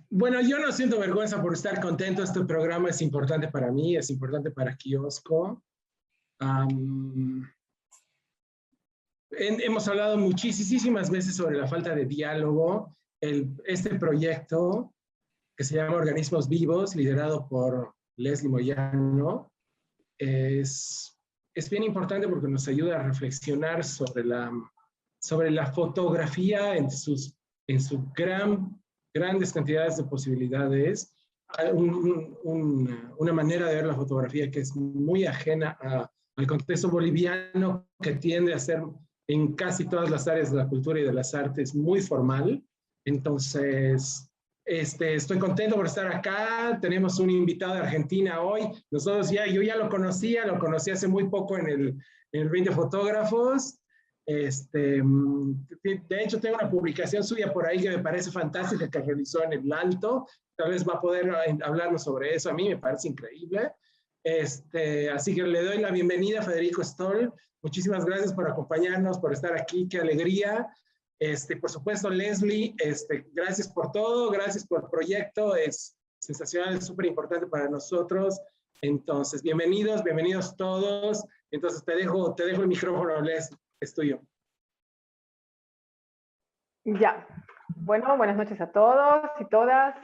Bueno, yo no siento vergüenza por estar contento. Este programa es importante para mí, es importante para Kiosco. Am, hemos hablado muchísimas veces sobre la falta de diálogo. Este proyecto que se llama Organismos Vivos, liderado por Leslie Moyano, es, es bien importante porque nos ayuda a reflexionar sobre la fotografía en sus grandes cantidades de posibilidades. Una manera de ver la fotografía que es muy ajena al contexto boliviano, que tiende a ser en casi todas las áreas de la cultura y de las artes muy formal. Entonces, estoy contento por estar acá. Tenemos un invitado de Argentina hoy. Yo ya lo conocí hace muy poco en el 20 Fotógrafos. De hecho, tengo una publicación suya por ahí que me parece fantástica que realizó en el Alto. Tal vez va a poder hablarnos sobre eso. A mí me parece increíble. Así que le doy la bienvenida a Federico Stoll. Muchísimas gracias por acompañarnos, por estar aquí. Qué alegría. Por supuesto, Leslie, gracias por todo, gracias por el proyecto, es sensacional, es súper importante para nosotros. Entonces, bienvenidos todos. Entonces, te dejo el micrófono, Leslie, es tuyo. Ya, bueno, buenas noches a todos y todas.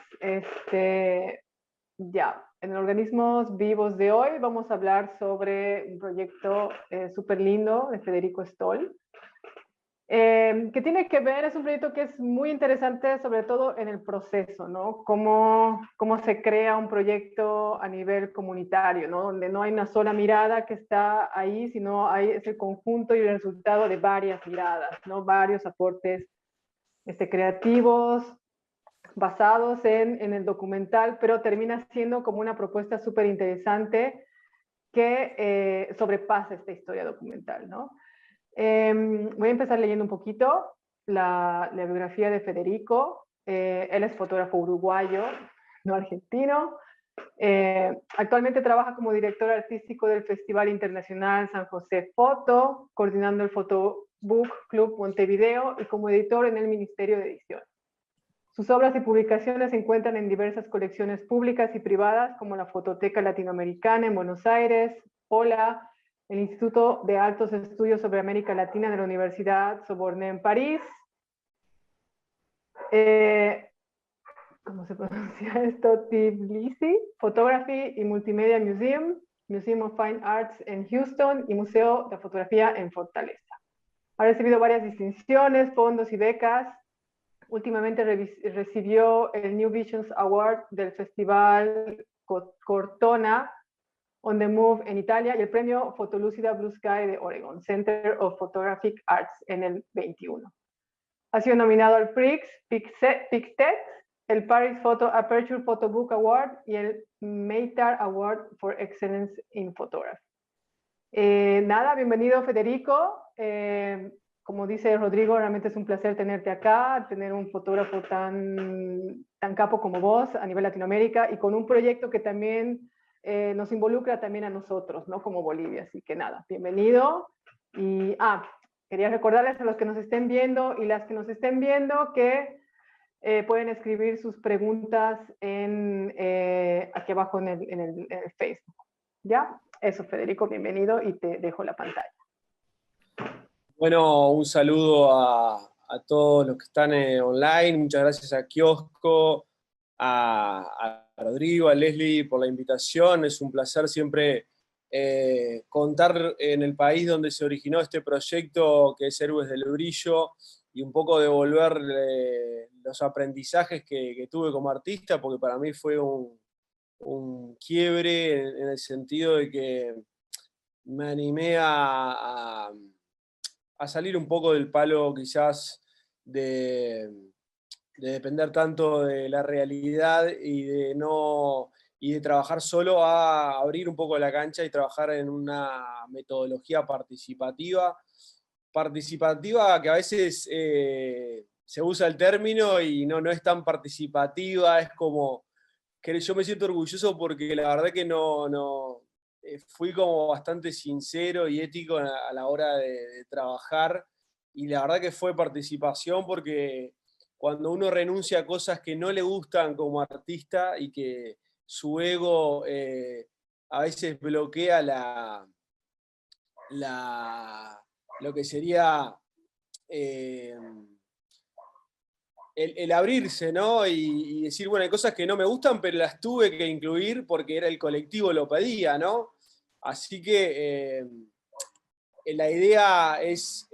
Ya, en Organismos Vivos de hoy vamos a hablar sobre un proyecto súper lindo de Federico Stoll. Que tiene que ver, es un proyecto que es muy interesante, sobre todo en el proceso, ¿no? Cómo se crea un proyecto a nivel comunitario, ¿no? Donde no hay una sola mirada que está ahí, sino es el conjunto y el resultado de varias miradas, ¿no? Varios aportes creativos, basados en el documental, pero termina siendo como una propuesta súper interesante que sobrepasa esta historia documental, ¿no? Voy a empezar leyendo un poquito la biografía de Federico. Él es fotógrafo uruguayo, no argentino. Actualmente trabaja como director artístico del Festival Internacional San José Foto, coordinando el Photobook Club Montevideo y como editor en el Ministerio de Edición. Sus obras y publicaciones se encuentran en diversas colecciones públicas y privadas, como la Fototeca Latinoamericana en Buenos Aires, Hola, el Instituto de Altos Estudios sobre América Latina de la Universidad Sorbonne en París. ¿Cómo se pronuncia esto? Tbilisi Photography y Multimedia Museum, Museum of Fine Arts en Houston y Museo de Fotografía en Fortaleza. Ha recibido varias distinciones, fondos y becas. Últimamente recibió el New Visions Award del Festival Cortona on the Move en Italia y el premio Fotolúcida Blue Sky de Oregon Center of Photographic Arts en el 21. Ha sido nominado al PICTET, el Paris Photo Aperture Photo Book Award y el Meitar Award for Excellence in Photography. Nada, bienvenido Federico. Como dice Rodrigo, realmente es un placer tenerte acá, tener un fotógrafo tan capo como vos a nivel Latinoamérica y con un proyecto que también nos involucra también a nosotros, ¿no? Como Bolivia. Así que nada, bienvenido. Y quería recordarles a los que nos estén viendo y las que nos estén viendo que pueden escribir sus preguntas aquí abajo en el Facebook. ¿Ya? Eso, Federico, bienvenido y te dejo la pantalla. Bueno, un saludo a todos los que están online. Muchas gracias a Kiosco, a Rodrigo, a Leslie por la invitación. Es un placer siempre contar en el país donde se originó este proyecto que es Héroes del Brillo y un poco devolver los aprendizajes que tuve como artista, porque para mí fue un quiebre en el sentido de que me animé a salir un poco del palo quizás de depender tanto de la realidad y de trabajar solo, a abrir un poco la cancha y trabajar en una metodología participativa que a veces se usa el término y no es tan participativa. Es como que yo me siento orgulloso porque la verdad que fui como bastante sincero y ético a la hora de trabajar, y la verdad que fue participación porque cuando uno renuncia a cosas que no le gustan como artista y que su ego a veces bloquea lo que sería el abrirse, ¿no? Y decir, bueno, hay cosas que no me gustan, pero las tuve que incluir porque era el colectivo lo pedía, ¿no? Así que la idea es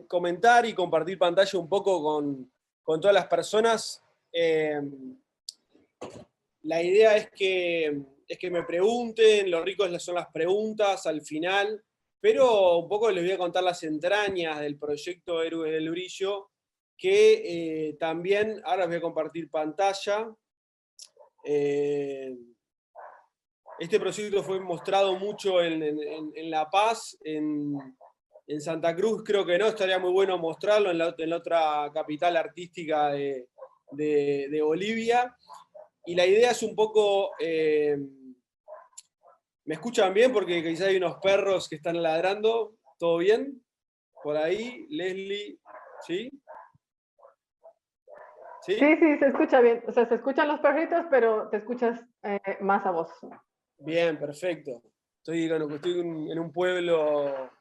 comentar y compartir pantalla un poco con todas las personas. La idea es que me pregunten, lo rico son las preguntas al final, pero un poco les voy a contar las entrañas del proyecto Héroes del Brillo, que también, ahora les voy a compartir pantalla. Este proyecto fue mostrado mucho en La Paz, en Santa Cruz creo que no, estaría muy bueno mostrarlo en la otra capital artística de Bolivia. Y la idea es un poco... ¿me escuchan bien? Porque quizá hay unos perros que están ladrando. ¿Todo bien? Por ahí, Leslie, ¿sí? ¿Sí? Sí, se escucha bien. O sea, se escuchan los perritos, pero te escuchas más a vos. Bien, perfecto. Estoy en un pueblo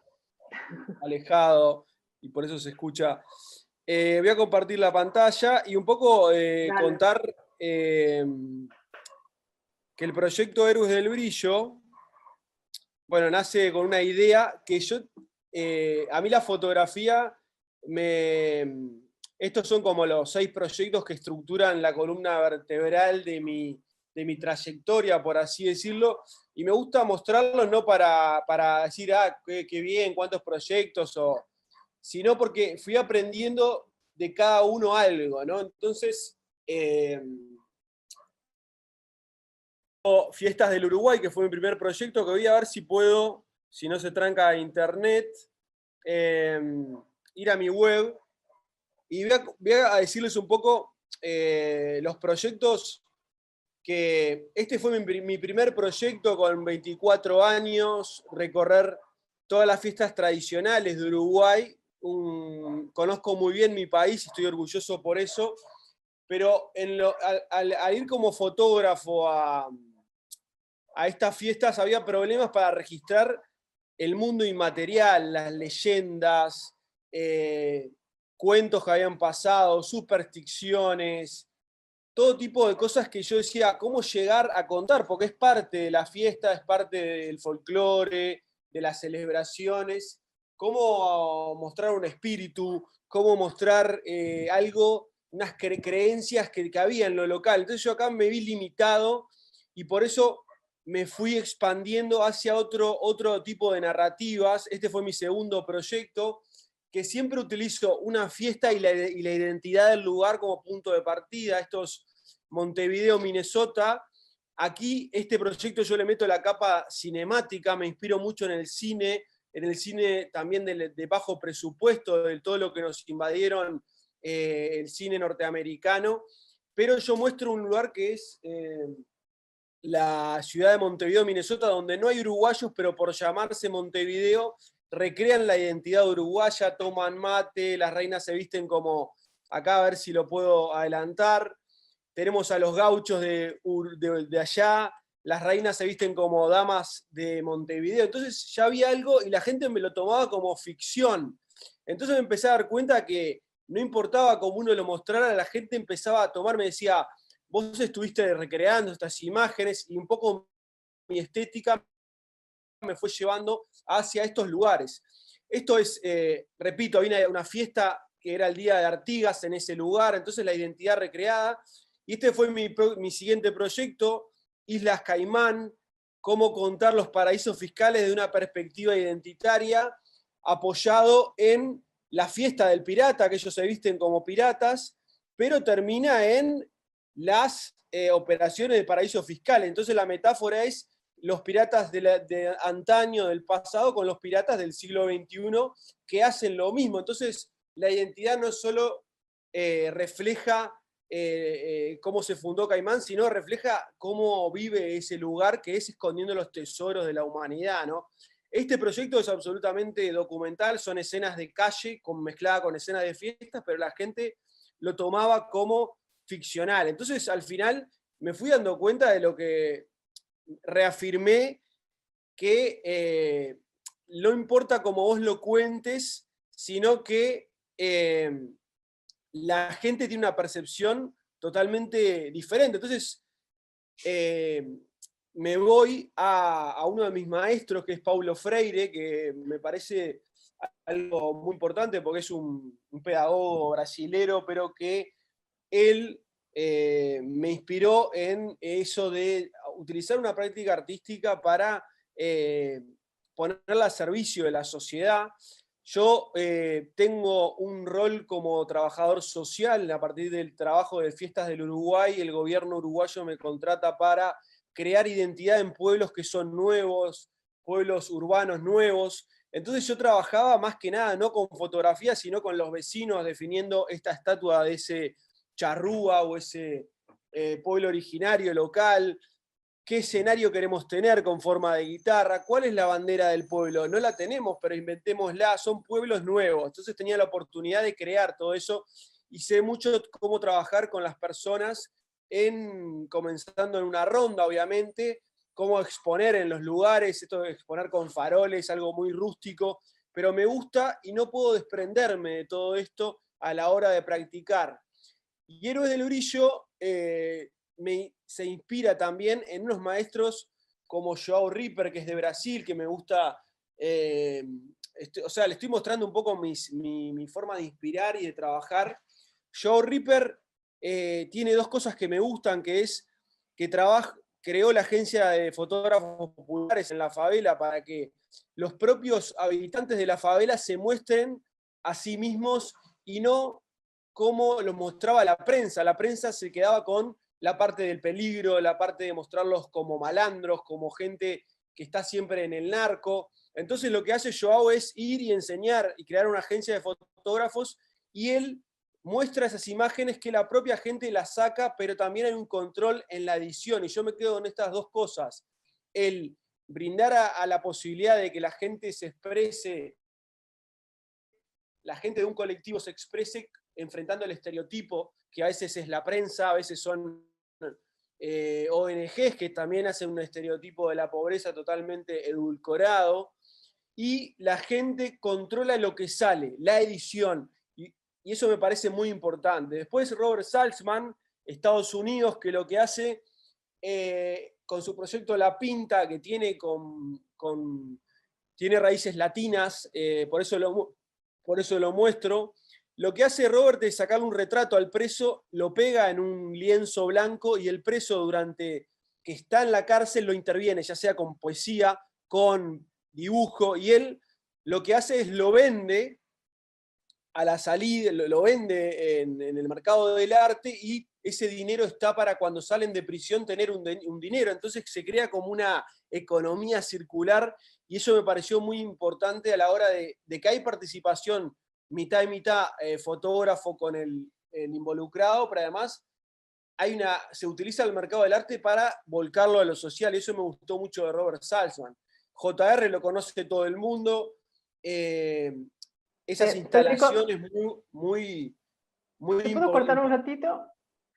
alejado y por eso se escucha. Voy a compartir la pantalla y un poco contar que el proyecto Héroes del Brillo, bueno, nace con una idea que yo, a mí la fotografía, estos son como los 6 proyectos que estructuran la columna vertebral de mi trayectoria, por así decirlo, y me gusta mostrarlos no para decir, qué bien, cuántos proyectos, sino porque fui aprendiendo de cada uno algo, ¿no? Entonces, Fiestas del Uruguay, que fue mi primer proyecto, que voy a ver si puedo, si no se tranca internet, ir a mi web y voy a decirles un poco los proyectos que... Este fue mi primer proyecto con 24 años, recorrer todas las fiestas tradicionales de Uruguay. Conozco muy bien mi país, estoy orgulloso por eso, pero al ir como fotógrafo a estas fiestas había problemas para registrar el mundo inmaterial, las leyendas, cuentos que habían pasado, supersticiones, todo tipo de cosas que yo decía, ¿cómo llegar a contar? Porque es parte de la fiesta, es parte del folclore, de las celebraciones, cómo mostrar un espíritu, cómo mostrar algo, unas creencias que había en lo local. Entonces yo acá me vi limitado y por eso me fui expandiendo hacia otro tipo de narrativas. Este fue mi segundo proyecto, que siempre utilizo una fiesta y la identidad del lugar como punto de partida. Esto es Montevideo, Minnesota. Aquí, este proyecto yo le meto la capa cinemática, me inspiro mucho en el cine también de bajo presupuesto, de todo lo que nos invadieron el cine norteamericano, pero yo muestro un lugar que es la ciudad de Montevideo, Minnesota, donde no hay uruguayos, pero por llamarse Montevideo, recrean la identidad uruguaya, toman mate, las reinas se visten como, acá a ver si lo puedo adelantar, tenemos a los gauchos de allá, las reinas se visten como damas de Montevideo, entonces ya había algo y la gente me lo tomaba como ficción. Entonces me empecé a dar cuenta que no importaba cómo uno lo mostrara, la gente empezaba a tomar, me decía, vos estuviste recreando estas imágenes y un poco mi estética me fue llevando hacia estos lugares. Esto es, repito, había una fiesta que era el Día de Artigas en ese lugar, entonces la identidad recreada. Y este fue mi siguiente proyecto, Islas Caimán, cómo contar los paraísos fiscales de una perspectiva identitaria, apoyado en la fiesta del pirata, que ellos se visten como piratas, pero termina en las operaciones de paraíso fiscal. Entonces la metáfora es los piratas de antaño, del pasado, con los piratas del siglo XXI, que hacen lo mismo. Entonces la identidad no solo refleja cómo se fundó Caimán, sino refleja cómo vive ese lugar que es escondiendo los tesoros de la humanidad, ¿no? Este proyecto es absolutamente documental, son escenas de calle mezcladas con escenas de fiestas, pero la gente lo tomaba como ficcional. Entonces, al final, me fui dando cuenta de lo que reafirmé, que no importa cómo vos lo cuentes, sino que la gente tiene una percepción totalmente diferente. Entonces, me voy a uno de mis maestros, que es Paulo Freire, que me parece algo muy importante porque es un pedagogo brasilero, pero que él me inspiró en eso de utilizar una práctica artística para ponerla al servicio de la sociedad. Yo tengo un rol como trabajador social. A partir del trabajo de Fiestas del Uruguay, el gobierno uruguayo me contrata para crear identidad en pueblos que son nuevos, pueblos urbanos nuevos. Entonces yo trabajaba más que nada no con fotografía, sino con los vecinos, definiendo esta estatua de ese charrúa o ese pueblo originario local, qué escenario queremos tener con forma de guitarra, cuál es la bandera del pueblo. No la tenemos, pero inventémosla, son pueblos nuevos. Entonces tenía la oportunidad de crear todo eso y sé mucho cómo trabajar con las personas, comenzando en una ronda, obviamente, cómo exponer en los lugares, esto de exponer con faroles, algo muy rústico, pero me gusta y no puedo desprenderme de todo esto a la hora de practicar. Y Héroes del Brillo se inspira también en unos maestros como João Ripper, que es de Brasil, que me gusta, o sea, le estoy mostrando un poco mi forma de inspirar y de trabajar. João Ripper tiene dos cosas que me gustan, que es que creó la agencia de fotógrafos populares en la favela para que los propios habitantes de la favela se muestren a sí mismos y no como lo mostraba la prensa. La prensa se quedaba con la parte del peligro, la parte de mostrarlos como malandros, como gente que está siempre en el narco. Entonces lo que hace Joao es ir y enseñar y crear una agencia de fotógrafos, y él muestra esas imágenes que la propia gente las saca, pero también hay un control en la edición, y yo me quedo con estas dos cosas. El brindar a la posibilidad de que la gente se exprese, la gente de un colectivo se exprese enfrentando el estereotipo, que a veces es la prensa, a veces son ONGs que también hacen un estereotipo de la pobreza totalmente edulcorado, y la gente controla lo que sale, la edición, y eso me parece muy importante. Después Robert Saltzman, Estados Unidos, que lo que hace con su proyecto La Pinta, que tiene, tiene raíces latinas, por eso lo muestro. Lo que hace Robert es sacarle un retrato al preso, lo pega en un lienzo blanco, y el preso, durante que está en la cárcel, lo interviene, ya sea con poesía, con dibujo, y él lo que hace es lo vende a la salida, lo vende en el mercado del arte, y ese dinero está para cuando salen de prisión tener un dinero. Entonces se crea como una economía circular, y eso me pareció muy importante a la hora de que hay participación mitad y mitad, fotógrafo con el involucrado, pero además se utiliza el mercado del arte para volcarlo a lo social, y eso me gustó mucho de Robert Saltzman. JR lo conoce todo el mundo, esas instalaciones muy ¿Te puedo cortar un ratito?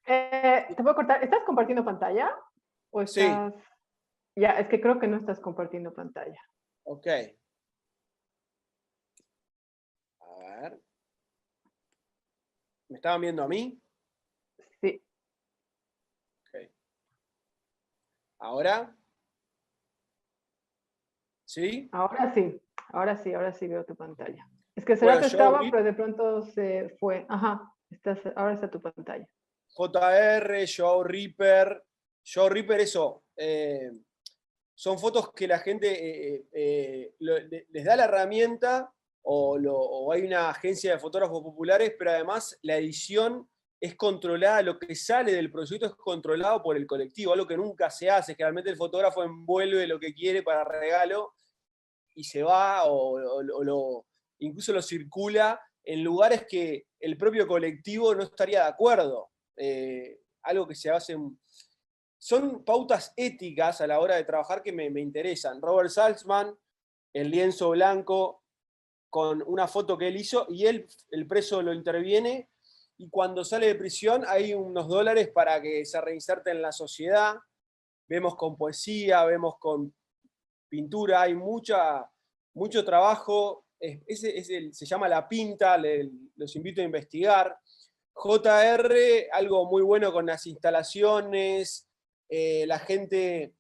¿Te puedo cortar? ¿Estás compartiendo pantalla? ¿O estás...? Sí. Ya, es que creo que no estás compartiendo pantalla. Ok. A ver. ¿Me estaban viendo a mí? Sí. Ok. ¿Ahora? ¿Sí? Ahora sí. Ahora sí veo tu pantalla. Es que será que estaba, pero de pronto se fue. Ajá, ahora está tu pantalla. JR, João Ripper. João Ripper, eso. Son fotos que la gente les da la herramienta, o hay una agencia de fotógrafos populares, pero además la edición es controlada, lo que sale del proyecto es controlado por el colectivo, algo que nunca se hace. Generalmente el fotógrafo envuelve lo que quiere para regalo y se va, incluso lo circula en lugares que el propio colectivo no estaría de acuerdo. Algo que se hace... Son pautas éticas a la hora de trabajar que me interesan. Robert Saltzman el lienzo blanco con una foto que él hizo, y él, el preso lo interviene, y cuando sale de prisión hay unos dólares para que se reinserte en la sociedad. Vemos con poesía, vemos con pintura, hay mucho trabajo. Se llama La Pinta, los invito a investigar. JR, algo muy bueno con las instalaciones, la gente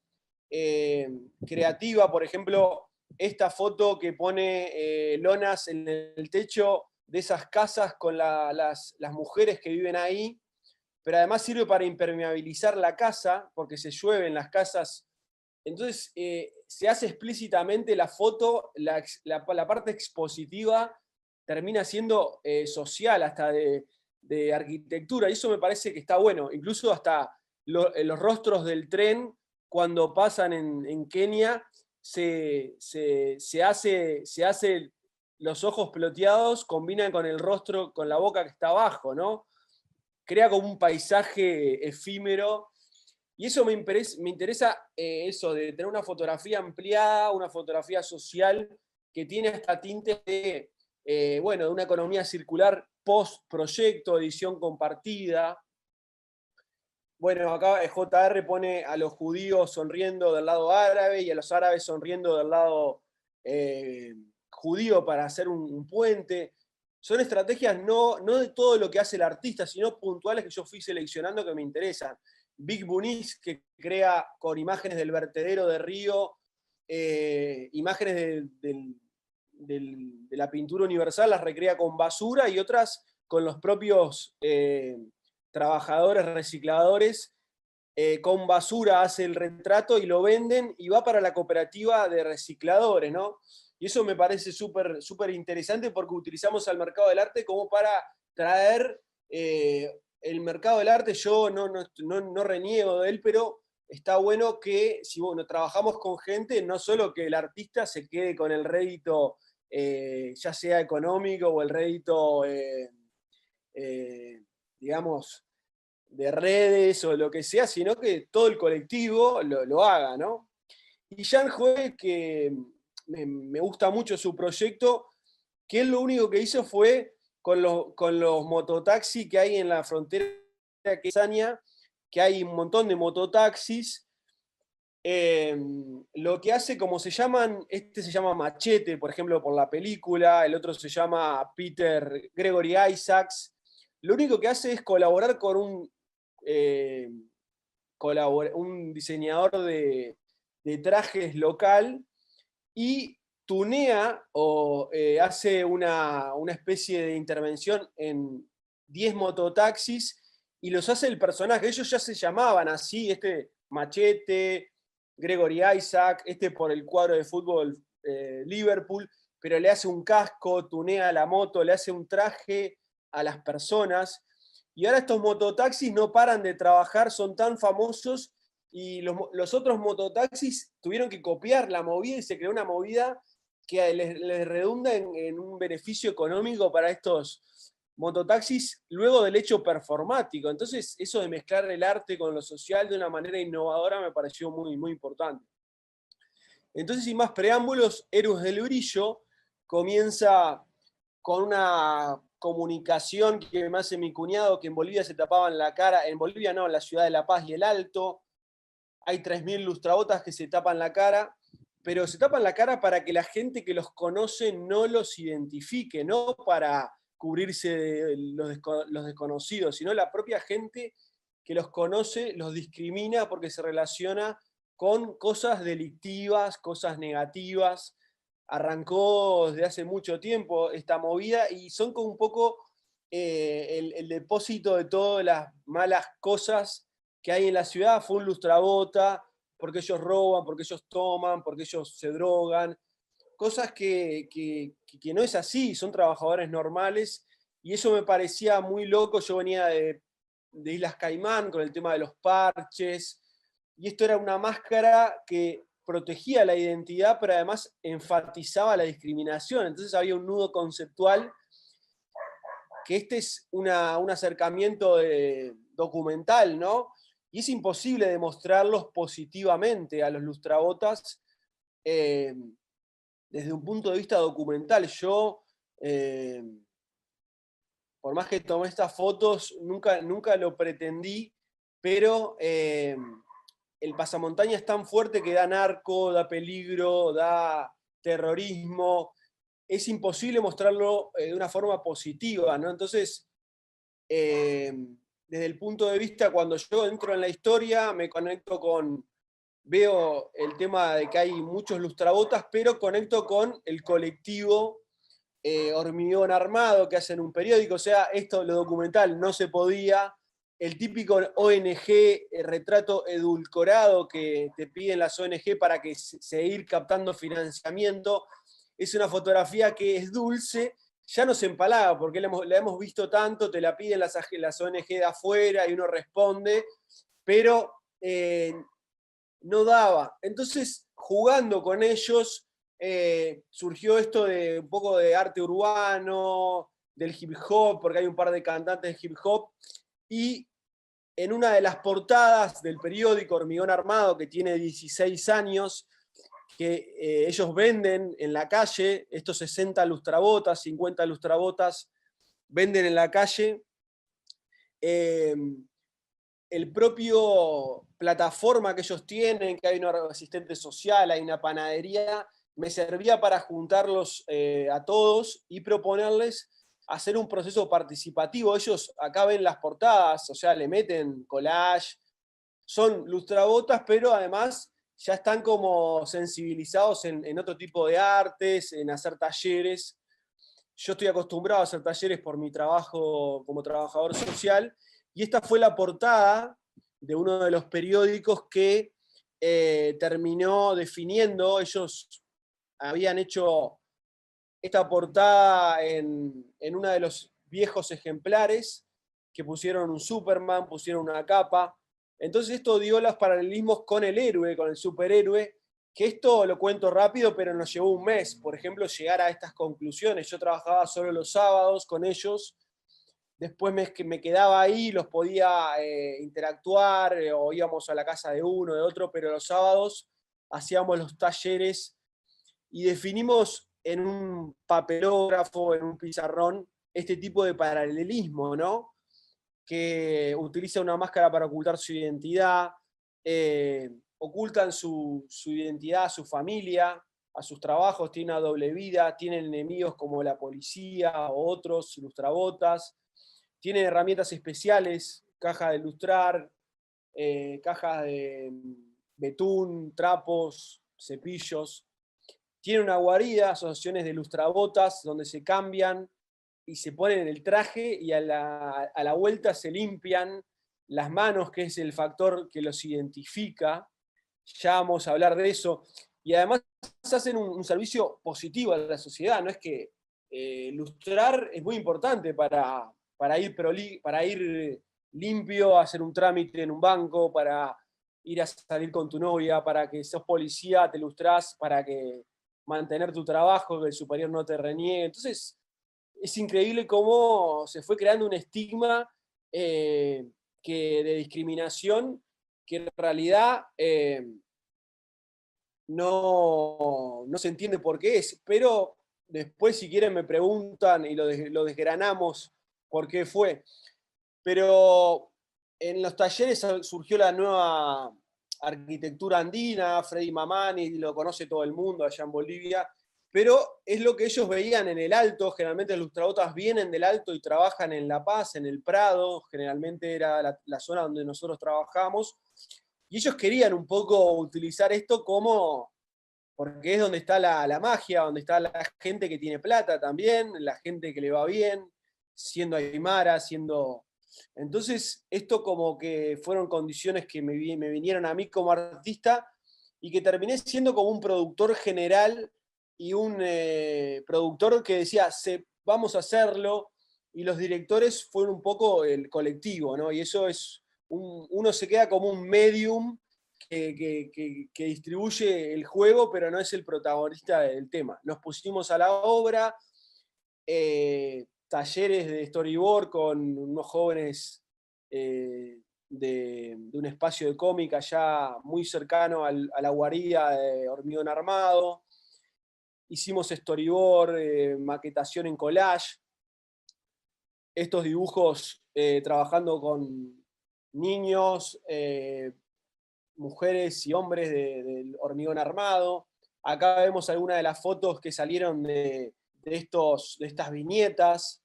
creativa, por ejemplo, esta foto que pone lonas en el techo de esas casas con las mujeres que viven ahí, pero además sirve para impermeabilizar la casa, porque se llueve en las casas. Entonces, se hace explícitamente la foto, la parte expositiva termina siendo social, hasta de arquitectura, y eso me parece que está bueno. Incluso hasta los rostros del tren, cuando pasan en Kenia, se hace los ojos peloteados, combinan con el rostro, con la boca que está abajo, ¿no? Crea como un paisaje efímero. Y eso me interesa eso de tener una fotografía ampliada, una fotografía social que tiene hasta tintes de, bueno, de una economía circular post-proyecto, edición compartida. Bueno, acá JR pone a los judíos sonriendo del lado árabe y a los árabes sonriendo del lado judío para hacer un puente. Son estrategias no de todo lo que hace el artista, sino puntuales que yo fui seleccionando que me interesan. Big Muniz, que crea con imágenes del vertedero de Río, imágenes de la pintura universal, las recrea con basura, y otras con los propios trabajadores recicladores. Con basura hace el retrato y lo venden y va para la cooperativa de recicladores, ¿no? Y eso me parece súper interesante, porque utilizamos al mercado del arte como para traer el mercado del arte. Yo no reniego de él, pero está bueno que si bueno, trabajamos con gente, no solo que el artista se quede con el rédito, ya sea económico o el rédito, digamos, de redes o lo que sea, sino que todo el colectivo lo haga, ¿no? Y Jan Joe, que me gusta mucho su proyecto, que él lo único que hizo fue con los mototaxis que hay en la frontera que es Tanzania, que hay un montón de mototaxis. Lo que hace, como se llaman, este se llama Machete, por ejemplo, por la película, el otro se llama Peter Gregory Isaacs. Lo único que hace es colaborar con un diseñador de trajes local, y tunea o hace una especie de intervención en 10 mototaxis y los hace el personaje. Ellos ya se llamaban así, este Machete, Gregory Isaac, este por el cuadro de fútbol Liverpool, pero le hace un casco, tunea la moto, le hace un traje a las personas. Y ahora estos mototaxis no paran de trabajar, son tan famosos, y los otros mototaxis tuvieron que copiar la movida y se creó una movida que les redunda en un beneficio económico para estos mototaxis luego del hecho performático. Entonces, eso de mezclar el arte con lo social de una manera innovadora me pareció muy importante. Entonces, sin más preámbulos, Héroes del Brillo comienza con una comunicación que me hace mi cuñado, que en Bolivia se tapaban la cara, en Bolivia no, en la ciudad de La Paz y El Alto, hay 3.000 lustrabotas que se tapan la cara, pero se tapan la cara para que la gente que los conoce no los identifique, no para cubrirse de los desconocidos, sino la propia gente que los conoce los discrimina porque se relaciona con cosas delictivas, cosas negativas. Arrancó desde hace mucho tiempo esta movida y son como un poco el depósito de todas las malas cosas que hay en la ciudad. Fue un lustrabota, porque ellos roban, porque ellos toman, porque ellos se drogan, cosas que no es así, son trabajadores normales, y eso me parecía muy loco. Yo venía de Islas Caimán con el tema de los parches, y esto era una máscara que protegía la identidad, pero además enfatizaba la discriminación. Entonces había un nudo conceptual, que este es un acercamiento documental, ¿no? Y es imposible demostrarlos positivamente a los lustrabotas desde un punto de vista documental. Yo, por más que tomé estas fotos, nunca lo pretendí, pero el pasamontaña es tan fuerte que da narco, da peligro, da terrorismo. Es imposible mostrarlo de una forma positiva, ¿no? Entonces, desde el punto de vista, cuando yo entro en la historia, me conecto veo el tema de que hay muchos lustrabotas, pero conecto con el colectivo Hormigón Armado que hacen un periódico. O sea, esto, lo documental, no se podía. El típico ONG, retrato edulcorado que te piden las ONG para seguir captando financiamiento, es una fotografía que es dulce, ya no se empalaga, porque la hemos visto tanto, te la piden las ONG de afuera y uno responde, pero no daba. Entonces, jugando con ellos, surgió esto de un poco de arte urbano, del hip hop, porque hay un par de cantantes de hip hop, y en una de las portadas del periódico Hormigón Armado, que tiene 16 años, que ellos venden en la calle, estos 60 lustrabotas, 50 lustrabotas, venden en la calle. El propio plataforma que ellos tienen, que hay un asistente social, hay una panadería, me servía para juntarlos a todos y proponerles hacer un proceso participativo. Ellos acá ven las portadas, o sea, le meten collage, son lustrabotas, pero además ya están como sensibilizados en otro tipo de artes, en hacer talleres. Yo estoy acostumbrado a hacer talleres por mi trabajo como trabajador social, y esta fue la portada de uno de los periódicos que terminó definiendo. Ellos habían hecho esta portada en uno de los viejos ejemplares, que pusieron un Superman, pusieron una capa. Entonces esto dio los paralelismos con el héroe, con el superhéroe, que esto lo cuento rápido, pero nos llevó un mes, por ejemplo, llegar a estas conclusiones. Yo trabajaba solo los sábados con ellos, después me quedaba ahí, los podía interactuar, o íbamos a la casa de uno, de otro, pero los sábados hacíamos los talleres y definimos en un papelógrafo, en un pizarrón, este tipo de paralelismo, ¿no? Que utiliza una máscara para ocultar su identidad, ocultan su identidad a su familia, a sus trabajos, tienen una doble vida, tienen enemigos como la policía o otros, lustrabotas, tienen herramientas especiales, cajas de lustrar, cajas de betún, trapos, cepillos. Tiene una guarida, asociaciones de lustrabotas, donde se cambian y se ponen el traje y a la vuelta se limpian las manos, que es el factor que los identifica. Ya vamos a hablar de eso. Y además hacen un servicio positivo a la sociedad. No es que lustrar es muy importante para ir limpio, hacer un trámite en un banco, para ir a salir con tu novia, para que sos policía, te lustrás, para que mantener tu trabajo, que el superior no te reniegue. Entonces, es increíble cómo se fue creando un estigma de discriminación que en realidad no se entiende por qué es, pero después si quieren me preguntan y lo desgranamos por qué fue. Pero en los talleres surgió la nueva arquitectura andina, Freddy Mamani, lo conoce todo el mundo allá en Bolivia, pero es lo que ellos veían en el Alto. Generalmente los lustrabotas vienen del Alto y trabajan en La Paz, en el Prado, generalmente era la zona donde nosotros trabajamos, y ellos querían un poco utilizar esto porque es donde está la magia, donde está la gente que tiene plata también, la gente que le va bien, siendo aymara, siendo... Entonces, esto como que fueron condiciones que me vinieron a mí como artista, y que terminé siendo como un productor general y un productor que decía, vamos a hacerlo, y los directores fueron un poco el colectivo, ¿no? Y eso es, uno se queda como un medium que distribuye el juego, pero no es el protagonista del tema. Nos pusimos a la obra, talleres de storyboard con unos jóvenes de un espacio de cómic allá muy cercano a la guarida de Hormigón Armado. hicimos storyboard, maquetación en collage. Estos dibujos trabajando con niños, mujeres y hombres del hormigón armado. Acá vemos algunas de las fotos que salieron de estas viñetas.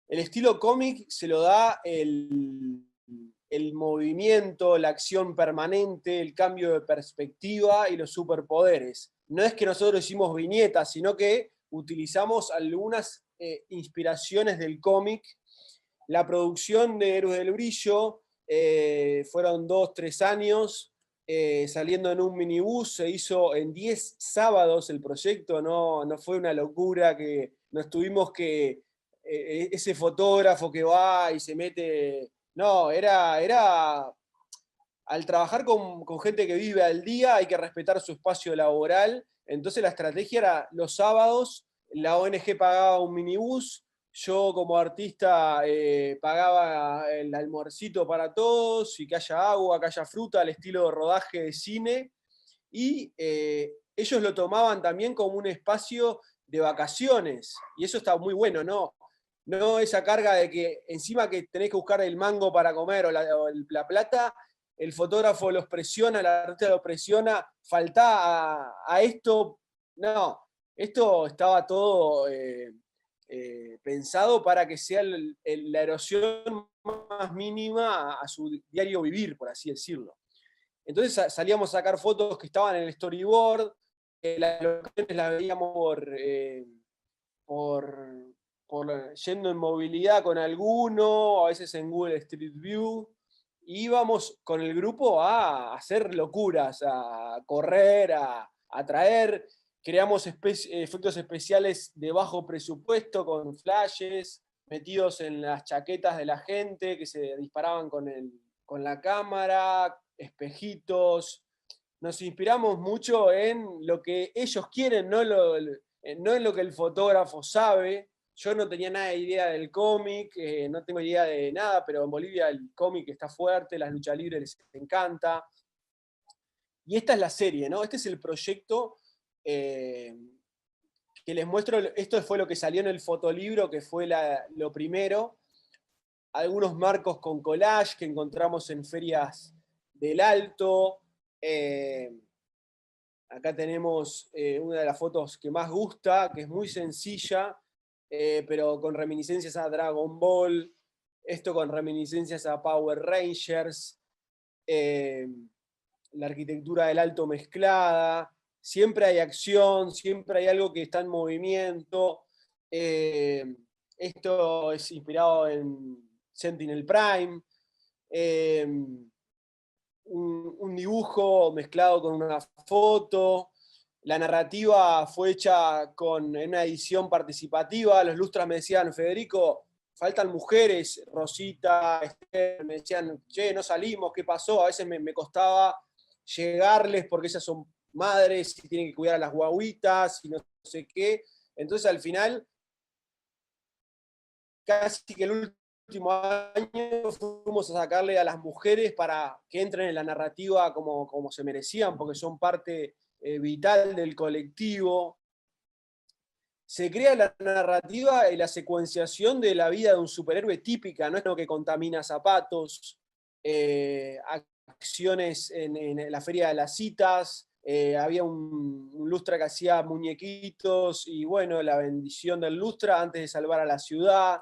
El estilo cómic se lo da el movimiento, la acción permanente, el cambio de perspectiva y los superpoderes. No es que nosotros hicimos viñetas, sino que utilizamos algunas inspiraciones del cómic. La producción de Héroes del Brillo fueron 2-3 años, saliendo en un minibús, se hizo en 10 sábados el proyecto, no fue una locura que nos tuvimos que, ese fotógrafo que va y se mete, no, era al trabajar con gente que vive al día hay que respetar su espacio laboral, entonces la estrategia era los sábados, la ONG pagaba un minibús, yo como artista pagaba el almuercito para todos y que haya agua, que haya fruta, al estilo de rodaje de cine. Y ellos lo tomaban también como un espacio de vacaciones. Y eso está muy bueno, ¿no? No esa carga de que encima que tenés que buscar el mango para comer o la plata, el fotógrafo los presiona, el artista los presiona, faltá a esto. No, esto estaba todo... pensado para que sea la erosión más mínima a su diario vivir, por así decirlo. Entonces salíamos a sacar fotos que estaban en el storyboard, las locaciones las veíamos yendo en movilidad con alguno, a veces en Google Street View, y íbamos con el grupo a hacer locuras, a correr, a traer. Creamos efectos especiales de bajo presupuesto con flashes metidos en las chaquetas de la gente que se disparaban con la cámara, espejitos. Nos inspiramos mucho en lo que ellos quieren, no en lo que el fotógrafo sabe. Yo no tenía nada de idea del cómic, no tengo idea de nada, pero en Bolivia el cómic está fuerte, las luchas libres les encanta. Y esta es la serie, ¿no? Este es el proyecto que les muestro. Esto fue lo que salió en el fotolibro, que fue lo primero. Algunos marcos con collage que encontramos en ferias del Alto. Acá tenemos una de las fotos que más gusta, que es muy sencilla, pero con reminiscencias a Dragon Ball, esto con reminiscencias a Power Rangers, la arquitectura del Alto mezclada. Siempre hay acción, siempre hay algo que está en movimiento. Esto es inspirado en Sentinel Prime. Un dibujo mezclado con una foto. La narrativa fue hecha en una edición participativa. Los lustras me decían, Federico, faltan mujeres. Rosita, Esther, me decían, che, no salimos, ¿qué pasó? A veces me costaba llegarles porque ellas son madres y tienen que cuidar a las guaguitas y no sé qué. Entonces al final, casi que el último año fuimos a sacarle a las mujeres para que entren en la narrativa como se merecían, porque son parte vital del colectivo. Se crea la narrativa y la secuenciación de la vida de un superhéroe típica, no es lo que contamina zapatos, acciones en la Feria de las Citas, había un lustra que hacía muñequitos y bueno, la bendición del lustra antes de salvar a la ciudad,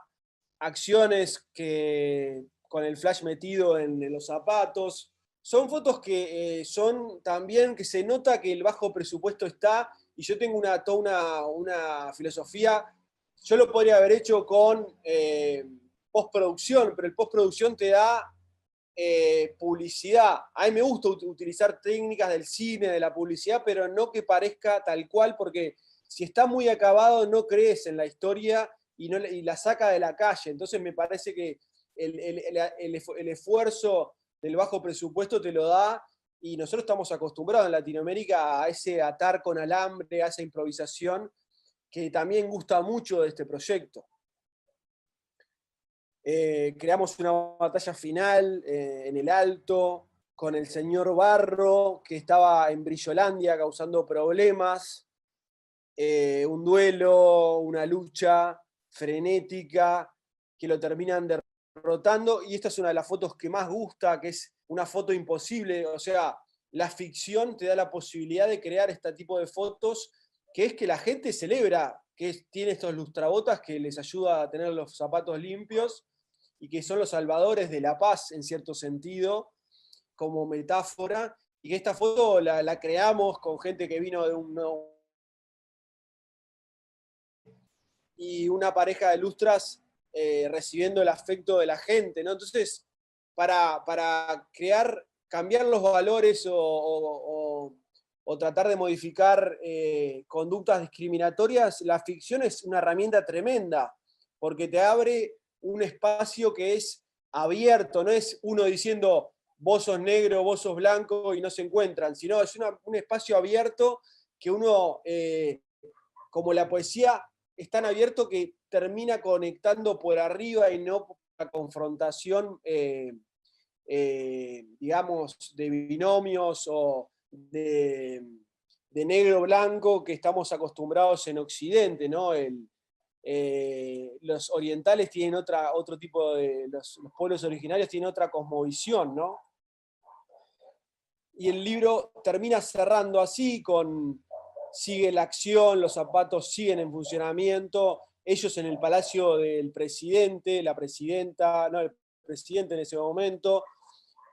acciones que con el flash metido en los zapatos. Son fotos que son también que se nota que el bajo presupuesto está, y yo tengo toda una filosofía. Yo lo podría haber hecho con postproducción, pero el postproducción te da publicidad. A mí me gusta utilizar técnicas del cine, de la publicidad, pero no que parezca tal cual, porque si está muy acabado no crees en la historia y la saca de la calle. Entonces me parece que el esfuerzo del bajo presupuesto te lo da, y nosotros estamos acostumbrados en Latinoamérica a ese atar con alambre, a esa improvisación, que también gusta mucho de este proyecto. Creamos una batalla final en el Alto, con el señor Barro, que estaba en Brillolandia causando problemas. un duelo, una lucha frenética, que lo terminan derrotando, y esta es una de las fotos que más gusta, que es una foto imposible, o sea, la ficción te da la posibilidad de crear este tipo de fotos, que es que la gente celebra, tiene estos lustrabotas que les ayuda a tener los zapatos limpios, y que son los salvadores de la paz, en cierto sentido, como metáfora, y que esta foto la creamos con gente que vino de y una pareja de lustras recibiendo el afecto de la gente, ¿no? Entonces, para cambiar los valores o tratar de modificar conductas discriminatorias, la ficción es una herramienta tremenda, porque te abre un espacio que es abierto, no es uno diciendo vos sos negro, vos sos blanco y no se encuentran, sino es un espacio abierto que uno, como la poesía, es tan abierto que termina conectando por arriba y no por la confrontación, digamos, de binomios o de negro-blanco que estamos acostumbrados en Occidente, ¿no? Los orientales tienen otro tipo de, los pueblos originarios tienen otra cosmovisión, ¿no? Y el libro termina cerrando así, sigue la acción, los zapatos siguen en funcionamiento, ellos en el palacio del presidente, la presidenta, no, el presidente en ese momento,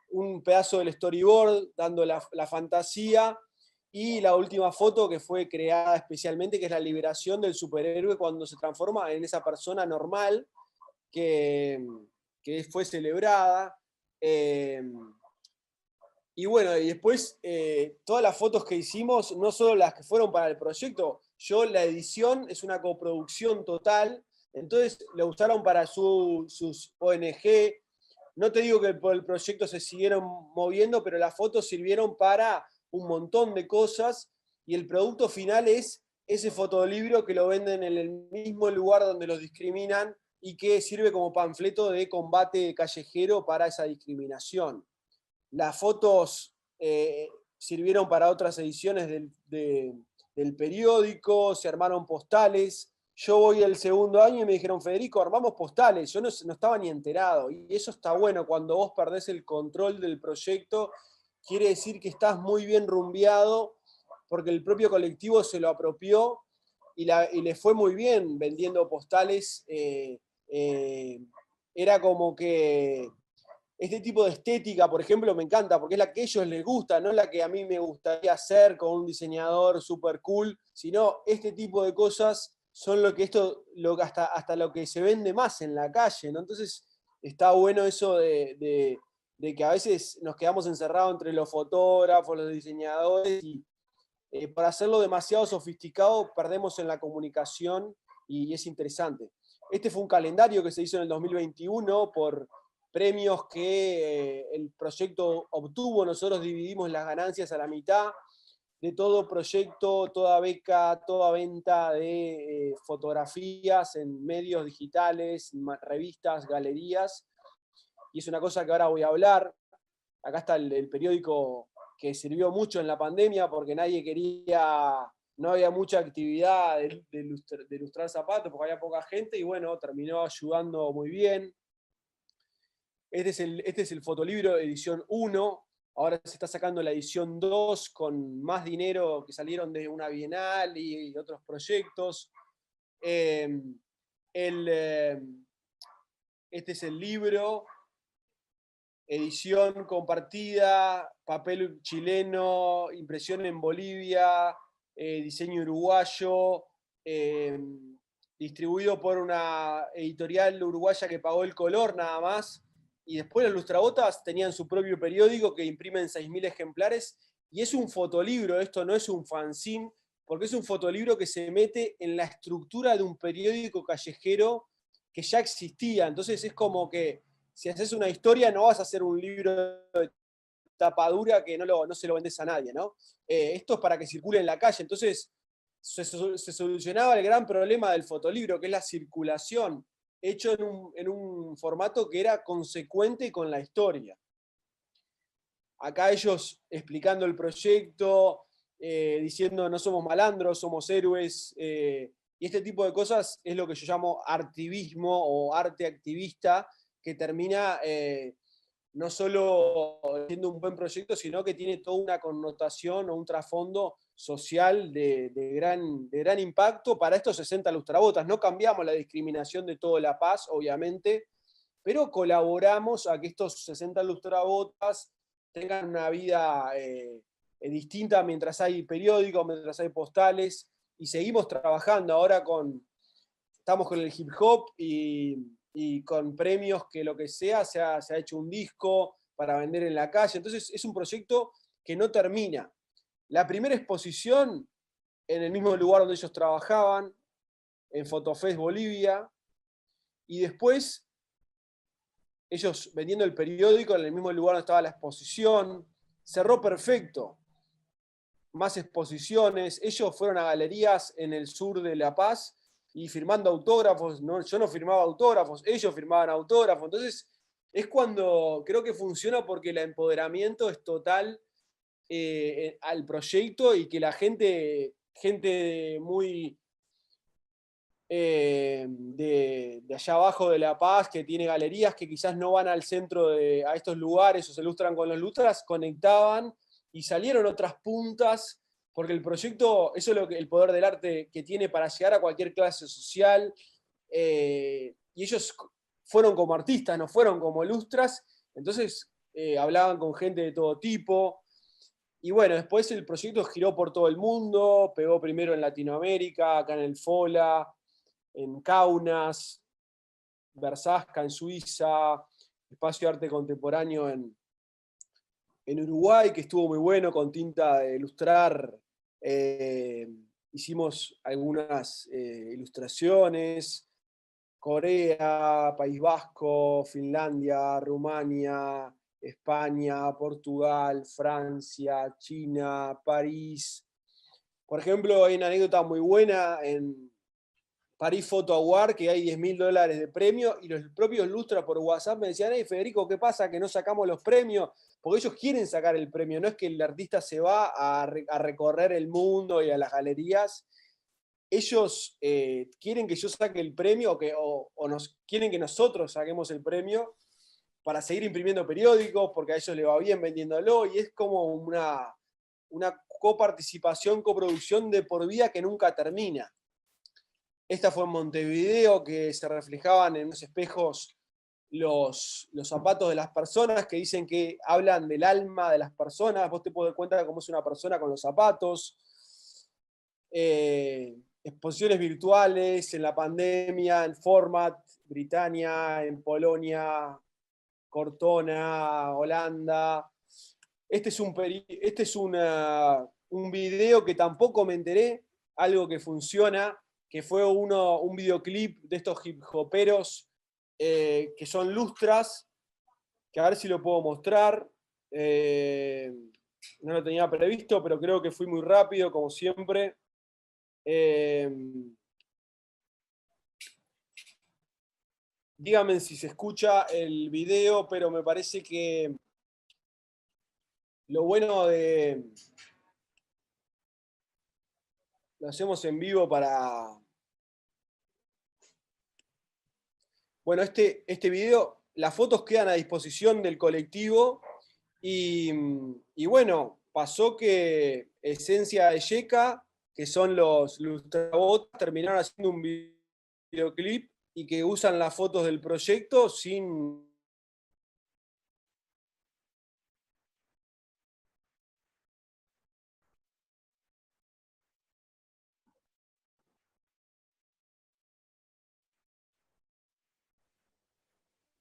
un pedazo del storyboard dando la fantasía, y la última foto que fue creada especialmente, que es la liberación del superhéroe cuando se transforma en esa persona normal que fue celebrada. Y bueno, y después todas las fotos que hicimos, no solo las que fueron para el proyecto, la edición es una coproducción total, entonces la usaron para sus ONG. No te digo que por el proyecto se siguieron moviendo, pero las fotos sirvieron para un montón de cosas, y el producto final es ese fotolibro que lo venden en el mismo lugar donde los discriminan y que sirve como panfleto de combate callejero para esa discriminación. Las fotos sirvieron para otras ediciones del periódico, se armaron postales. Yo voy el segundo año y me dijeron, Federico, armamos postales. Yo no estaba ni enterado. Y eso está bueno, cuando vos perdés el control del proyecto, quiere decir que estás muy bien rumbeado, porque el propio colectivo se lo apropió y le fue muy bien vendiendo postales. Era como que este tipo de estética, por ejemplo, me encanta, porque es la que a ellos les gusta, no la que a mí me gustaría hacer con un diseñador super cool, sino este tipo de cosas son hasta lo que se vende más en la calle, ¿no? Entonces está bueno eso de que a veces nos quedamos encerrados entre los fotógrafos, los diseñadores, y por hacerlo demasiado sofisticado perdemos en la comunicación, y es interesante. Este fue un calendario que se hizo en el 2021 por premios que el proyecto obtuvo. Nosotros dividimos las ganancias a la mitad de todo proyecto, toda beca, toda venta de fotografías en medios digitales, revistas, galerías, y es una cosa que ahora voy a hablar. Acá está el periódico que sirvió mucho en la pandemia porque no había mucha actividad de ilustrar zapatos porque había poca gente, y bueno, terminó ayudando muy bien. Este es el fotolibro edición 1, ahora se está sacando la edición 2 con más dinero que salieron de una bienal y otros proyectos. Este es el libro, edición compartida, papel chileno, impresión en Bolivia, diseño uruguayo, distribuido por una editorial uruguaya que pagó el color nada más. Y después los lustrabotas tenían su propio periódico que imprimen 6.000 ejemplares, y es un fotolibro, esto no es un fanzine, porque es un fotolibro que se mete en la estructura de un periódico callejero que ya existía. Entonces es como que si haces una historia no vas a hacer un libro de tapadura que no se lo vendes a nadie, ¿no? Esto es para que circule en la calle. Entonces se solucionaba el gran problema del fotolibro, que es la circulación, hecho en un formato que era consecuente con la historia. Acá ellos explicando el proyecto, diciendo no somos malandros, somos héroes, y este tipo de cosas es lo que yo llamo artivismo o arte activista, que termina no solo siendo un buen proyecto, sino que tiene toda una connotación o un trasfondo social de gran impacto para estos 60 lustrabotas. No cambiamos la discriminación de todo La Paz, obviamente, pero colaboramos a que estos 60 lustrabotas tengan una vida distinta mientras hay periódicos, mientras hay postales, y seguimos trabajando ahora estamos con el hip hop y con premios que lo que sea, se ha hecho un disco para vender en la calle. Entonces es un proyecto que no termina. La primera exposición en el mismo lugar donde ellos trabajaban, en Fotofest Bolivia, y después ellos vendiendo el periódico en el mismo lugar donde estaba la exposición, cerró perfecto. Más exposiciones, ellos fueron a galerías en el sur de La Paz y firmando autógrafos. No, yo no firmaba autógrafos, ellos firmaban autógrafos. Entonces es cuando creo que funciona, porque el empoderamiento es total al proyecto, y que la gente muy de allá abajo de La Paz, que tiene galerías, que quizás no van al centro a estos lugares o se ilustran con los lustras, conectaban y salieron otras puntas, porque el proyecto, eso es el poder del arte que tiene para llegar a cualquier clase social, y ellos fueron como artistas, no fueron como lustras, entonces hablaban con gente de todo tipo. Y bueno, después el proyecto giró por todo el mundo, pegó primero en Latinoamérica, acá en el FOLA, en Kaunas, Versasca en Suiza, Espacio de Arte Contemporáneo en Uruguay, que estuvo muy bueno, con tinta de ilustrar. Hicimos algunas ilustraciones. Corea, País Vasco, Finlandia, Rumania, España, Portugal, Francia, China, París. Por ejemplo, hay una anécdota muy buena en París Photo Award, que hay $10.000 de premio, y los propios lustras por WhatsApp me decían: hey, Federico, ¿qué pasa que no sacamos los premios? Porque ellos quieren sacar el premio, no es que el artista se va a recorrer el mundo y a las galerías. Ellos quieren que yo saque el premio, quieren que nosotros saquemos el premio para seguir imprimiendo periódicos, porque a ellos les va bien vendiéndolo, y es como una coparticipación, coproducción de por vida que nunca termina. Esta fue en Montevideo, que se reflejaban en unos espejos los zapatos de las personas, que dicen que hablan del alma de las personas. Vos te podés dar cuenta de cómo es una persona con los zapatos. Exposiciones virtuales en la pandemia, en Format, Britania, en Polonia, Cortona, Holanda. Este es un video que tampoco me enteré, algo que funciona, que fue un videoclip de estos hip hoperos que son lustras, que a ver si lo puedo mostrar. No lo tenía previsto, pero creo que fui muy rápido, como siempre. Díganme si se escucha el video, pero me parece que lo bueno lo hacemos en vivo para... Bueno, este video, las fotos quedan a disposición del colectivo, y bueno, pasó que Esencia de Yeka, que son los lustrabotas, terminaron haciendo un videoclip y que usan las fotos del proyecto sin...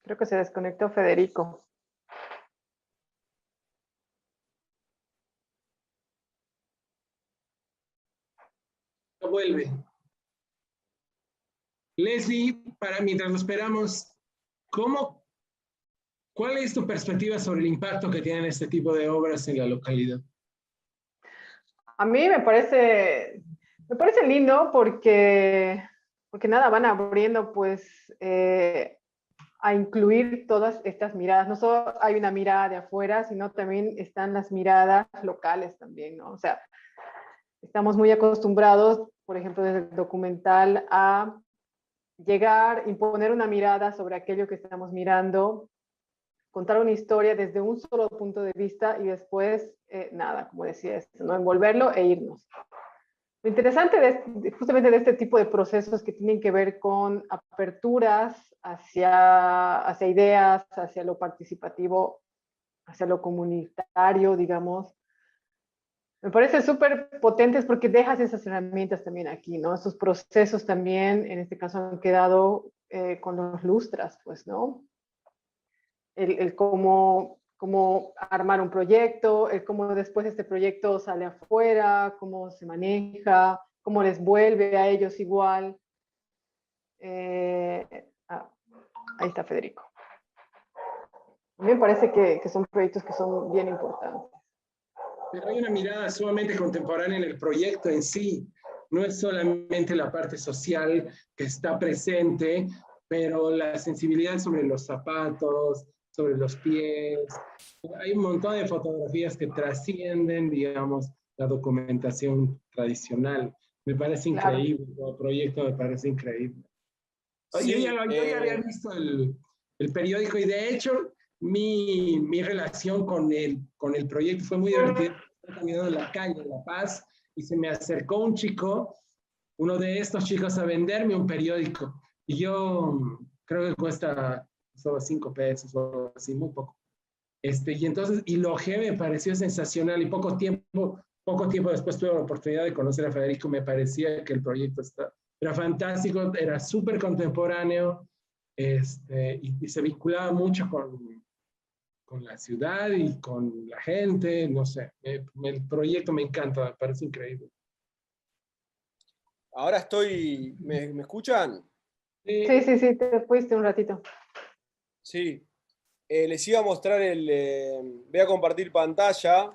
Creo que se desconectó Federico. No vuelve. Leslie, mientras lo esperamos, ¿cuál es tu perspectiva sobre el impacto que tienen este tipo de obras en la localidad? A mí me parece lindo porque nada, van abriendo pues a incluir todas estas miradas. No solo hay una mirada de afuera, sino también están las miradas locales también, ¿no? O sea, estamos muy acostumbrados, por ejemplo, desde el documental, a llegar, imponer una mirada sobre aquello que estamos mirando, contar una historia desde un solo punto de vista y después, nada, como decía, ¿no? Envolverlo e irnos. Lo interesante justamente de este tipo de procesos que tienen que ver con aperturas hacia ideas, hacia lo participativo, hacia lo comunitario, digamos, me parece súper potentes porque dejas esas herramientas también aquí, ¿no? Esos procesos también, en este caso, han quedado con los lustras, pues, ¿no? El cómo armar un proyecto, el cómo después este proyecto sale afuera, cómo se maneja, cómo les vuelve a ellos igual. Ahí está Federico. A mí me parece que son proyectos que son bien importantes. Pero hay una mirada sumamente contemporánea en el proyecto en sí. No es solamente la parte social que está presente, pero la sensibilidad sobre los zapatos, sobre los pies. Hay un montón de fotografías que trascienden, digamos, la documentación tradicional. Me parece increíble, claro. El proyecto me parece increíble. Sí, yo ya había visto el periódico y de hecho mi relación con el proyecto fue muy divertida. Estaba caminando en la calle, en La Paz, y se me acercó un chico, uno de estos chicos, a venderme un periódico. Y yo creo que cuesta solo 5 pesos o así, muy poco. Y entonces, y lo que me pareció sensacional, y poco tiempo después tuve la oportunidad de conocer a Federico. Me parecía que el proyecto era fantástico, era súper contemporáneo, y se vinculaba mucho con la ciudad y con la gente, no sé, el proyecto me encanta, me parece increíble. Ahora ¿me escuchan? Sí, te fuiste un ratito. Sí, les iba a mostrar voy a compartir pantalla,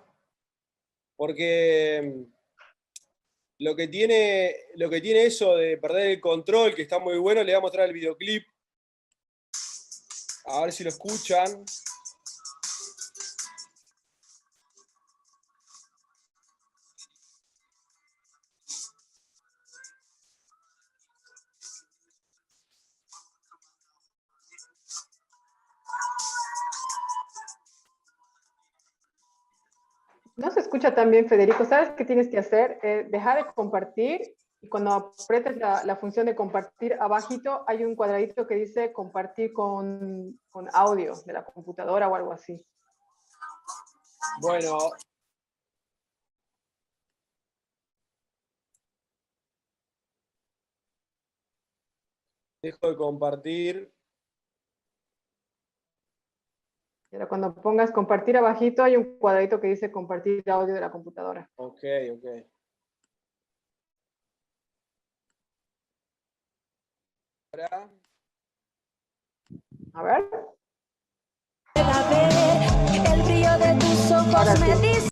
porque lo que tiene eso de perder el control, que está muy bueno, le voy a mostrar el videoclip, a ver si lo escuchan. No se escucha tan bien, Federico. ¿Sabes qué tienes que hacer? Dejar de compartir, y cuando apretes la función de compartir, abajito hay un cuadradito que dice compartir con audio de la computadora o algo así. Bueno. Dejo de compartir. Pero cuando pongas compartir abajito hay un cuadradito que dice compartir audio de la computadora. Ok. Ahora. A ver. El brillo de tus ojos me dice.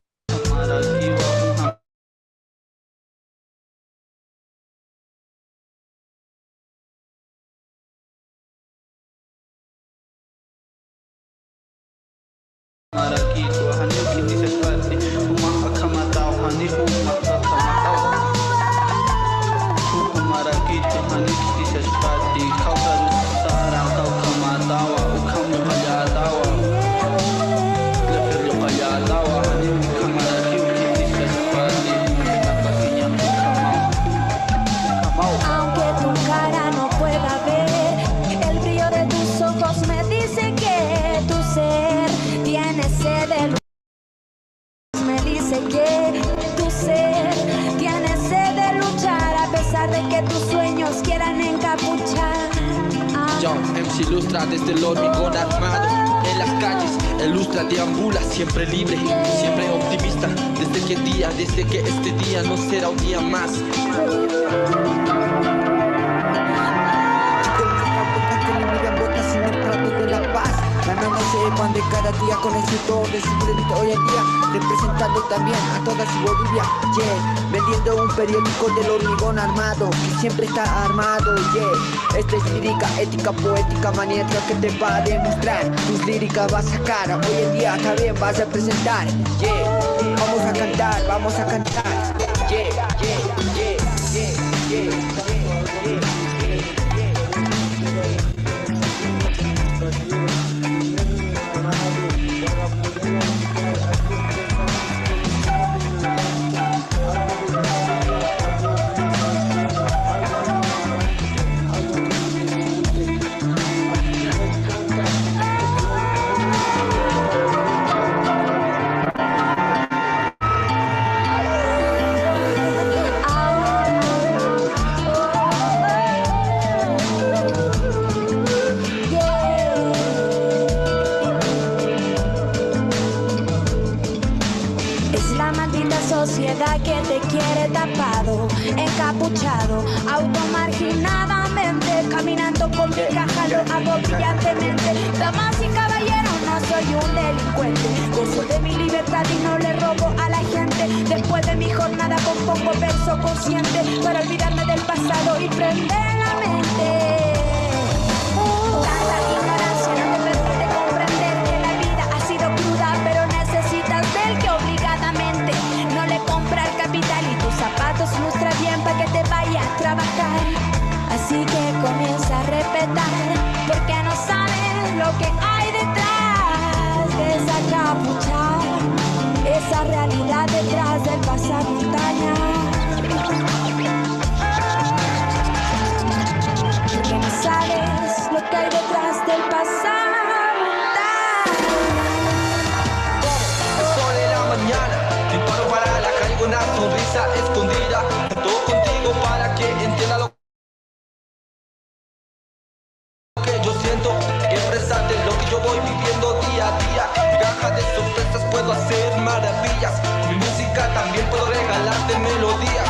Ilustra desde el hormigón armado en las calles, el lustra deambula siempre libre, siempre optimista, desde que este día no será un día más. La mano se pan de cada día con el sudor de su frente hoy en día, representando también a toda su Bolivia, yeah. Vendiendo un periódico del hormigón armado, que siempre está armado, yeah. Esta es lírica, ética, poética, maniática que te va a demostrar. Tus líricas vas a sacar, hoy en día también vas a presentar, yeah. Vamos a cantar, yeah, yeah, yeah, yeah, yeah. Sociedad que te quiere tapado, encapuchado, automarginadamente, caminando con mi caja lo hago brillantemente. Damas y caballeros, no soy un delincuente, gozo de mi libertad y no le robo a la gente. Después de mi jornada compongo verso consciente para olvidarme del pasado y prender la mente. Tanta ignorancia no te permite comprender que la vida ha sido cruda, pero necesitas del que obligadamente no le compra el capital y tus zapatos lustra bien para que te vaya a trabajar. Así que comienza a respetar, porque no sabes lo que hay detrás de esa capucha, esa realidad detrás del pasamontaña. Porque no sabes lo que hay detrás del pasamontaña. El sol en la mañana, disparo para la calle con una sonrisa escondida. Todo contigo para que entienda lo que yo siento, expresarte lo que yo voy viviendo día a día. Caja de sorpresas, puedo hacer maravillas. Mi música también puedo regalarte melodías.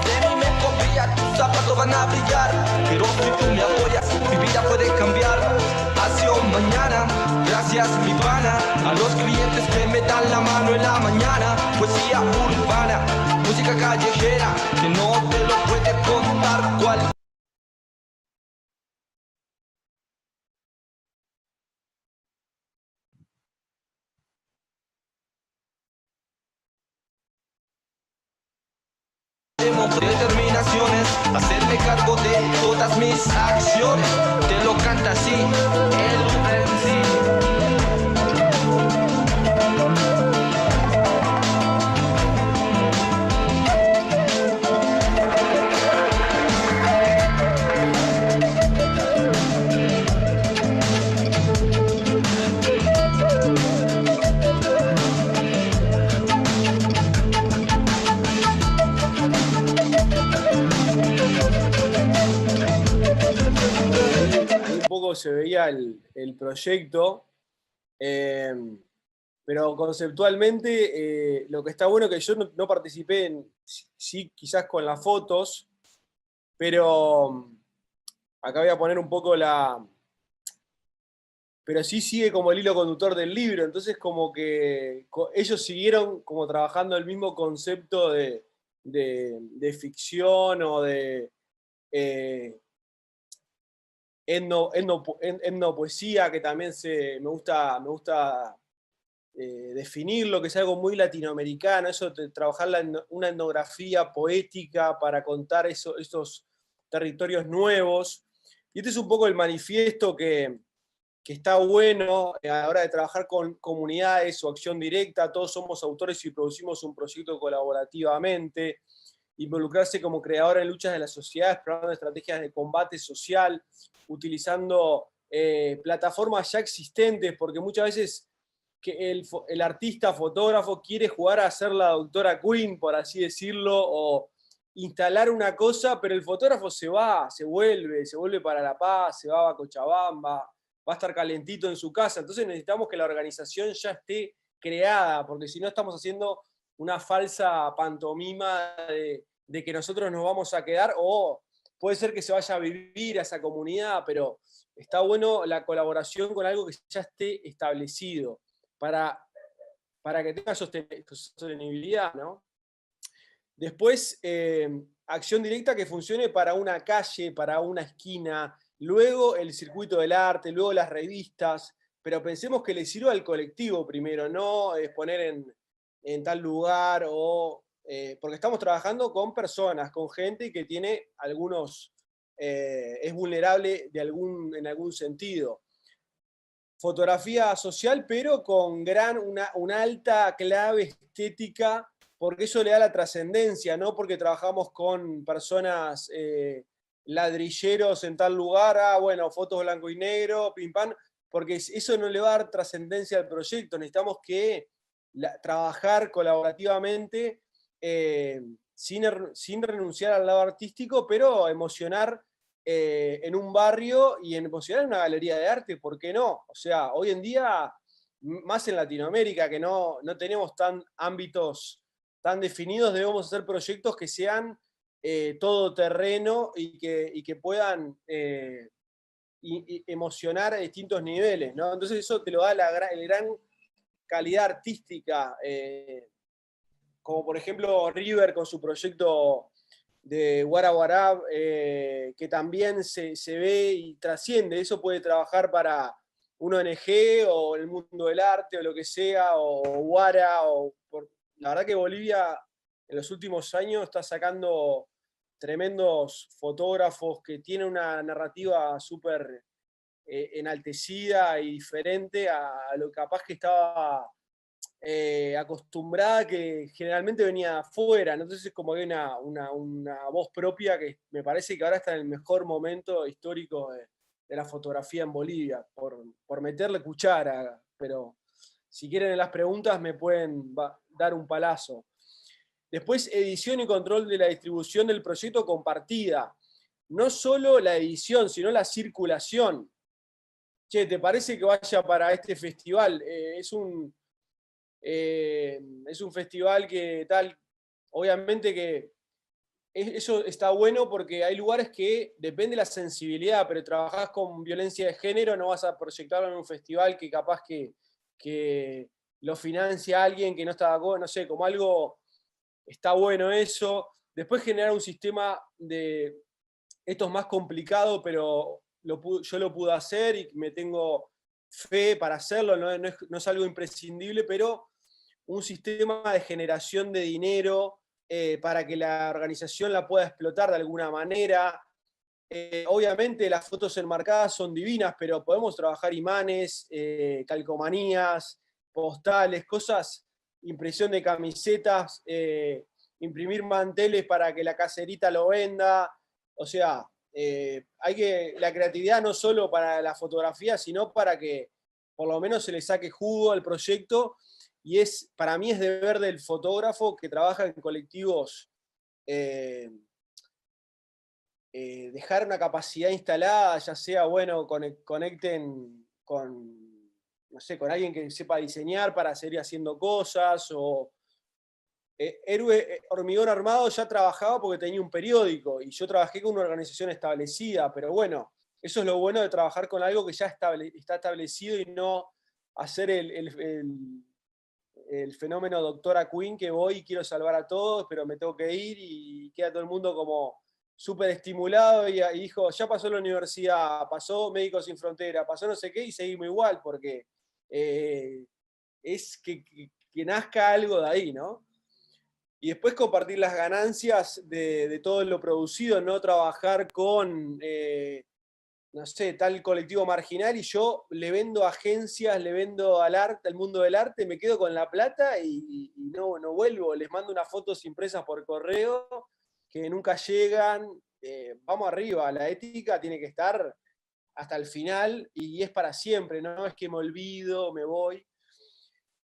De mí me confía, tus zapatos van a brillar. Pero si tú me apoyas, mi vida puede cambiar. Hacia mañana, gracias mi pana, a los clientes que me dan la mano en la mañana. Poesía urbana, música callejera, que no te lo puede contar cual. Determinaciones, hacerme cargo de todas mis acciones. Te lo canta así, el MC. Se veía el proyecto, pero conceptualmente lo que está bueno que yo no participé en, sí, quizás con las fotos, pero acá voy a poner un poco pero sí sigue como el hilo conductor del libro, entonces como que ellos siguieron como trabajando el mismo concepto de ficción o de etnopoesía, que también me gusta definirlo, que es algo muy latinoamericano, eso de trabajar una etnografía poética para contar esos territorios nuevos. Y este es un poco el manifiesto que está bueno a la hora de trabajar con comunidades o acción directa. Todos somos autores y producimos un proyecto colaborativamente. Involucrarse como creador en luchas de la sociedad, explorando estrategias de combate social, utilizando plataformas ya existentes, porque muchas veces que el artista fotógrafo quiere jugar a ser la doctora Queen, por así decirlo, o instalar una cosa, pero el fotógrafo se vuelve para La Paz, se va a Cochabamba, va a estar calentito en su casa. Entonces necesitamos que la organización ya esté creada, porque si no estamos haciendo una falsa pantomima de que nosotros nos vamos a quedar, o puede ser que se vaya a vivir a esa comunidad, pero está bueno la colaboración con algo que ya esté establecido, para que tenga sostenibilidad, ¿no? Después, acción directa que funcione para una calle, para una esquina, luego el circuito del arte, luego las revistas, pero pensemos que le sirva al colectivo primero, no exponer en tal lugar, porque estamos trabajando con personas, con gente que tiene es vulnerable en algún sentido. Fotografía social, pero con una alta clave estética, porque eso le da la trascendencia, no porque trabajamos con personas ladrilleros en tal lugar, bueno, fotos blanco y negro, pim pam, porque eso no le va a dar trascendencia al proyecto. Necesitamos trabajar colaborativamente, sin renunciar al lado artístico, pero emocionar en un barrio y emocionar en una galería de arte, ¿por qué no? O sea, hoy en día, más en Latinoamérica, que no tenemos ámbitos tan definidos, debemos hacer proyectos que sean todoterreno y que puedan emocionar a distintos niveles, ¿no? Entonces eso te lo da el gran calidad artística, como por ejemplo River con su proyecto de Guara Guará, que también se ve y trasciende. Eso puede trabajar para una ONG o el mundo del arte o lo que sea, o Guara. La verdad que Bolivia en los últimos años está sacando tremendos fotógrafos que tienen una narrativa súper enaltecida y diferente a lo capaz que estaba acostumbrada, que generalmente venía de afuera, ¿no? Entonces es como que hay una voz propia que me parece que ahora está en el mejor momento histórico de la fotografía en Bolivia, por meterle cuchara, pero si quieren en las preguntas me pueden dar un palazo. Después, edición y control de la distribución del proyecto compartida. No solo la edición, sino la circulación. Che, ¿te parece que vaya para este festival? Es un festival que tal, obviamente que eso está bueno porque hay lugares que depende de la sensibilidad, pero trabajás con violencia de género, no vas a proyectarlo en un festival que capaz que lo financia alguien que no está de acuerdo, no sé, como algo, está bueno eso. Después generar un sistema esto es más complicado, pero yo lo pude hacer y me tengo fe para hacerlo, no es algo imprescindible, pero un sistema de generación de dinero para que la organización la pueda explotar de alguna manera. Obviamente las fotos enmarcadas son divinas, pero podemos trabajar imanes, calcomanías, postales, cosas, impresión de camisetas, imprimir manteles para que la caserita lo venda. O sea, la creatividad no solo para la fotografía, sino para que por lo menos se le saque jugo al proyecto. Y para mí es deber del fotógrafo que trabaja en colectivos dejar una capacidad instalada, ya sea, bueno, conecten con, no sé, con alguien que sepa diseñar para seguir haciendo cosas, o Hormigón Armado ya trabajaba porque tenía un periódico, y yo trabajé con una organización establecida, pero bueno, eso es lo bueno de trabajar con algo que ya está establecido y no hacer el fenómeno Doctora Queen, que voy y quiero salvar a todos, pero me tengo que ir y queda todo el mundo como súper estimulado y dijo, ya pasó la universidad, pasó Médicos Sin Frontera, pasó no sé qué y seguimos igual, porque es que nazca algo de ahí, ¿no? Y después compartir las ganancias de todo lo producido, no trabajar con, no sé, tal colectivo marginal y yo le vendo a agencias, le vendo al arte, al mundo del arte, me quedo con la plata y no vuelvo, les mando unas fotos impresas por correo que nunca llegan. Vamos arriba, la ética tiene que estar hasta el final y es para siempre, no es que me olvido, me voy.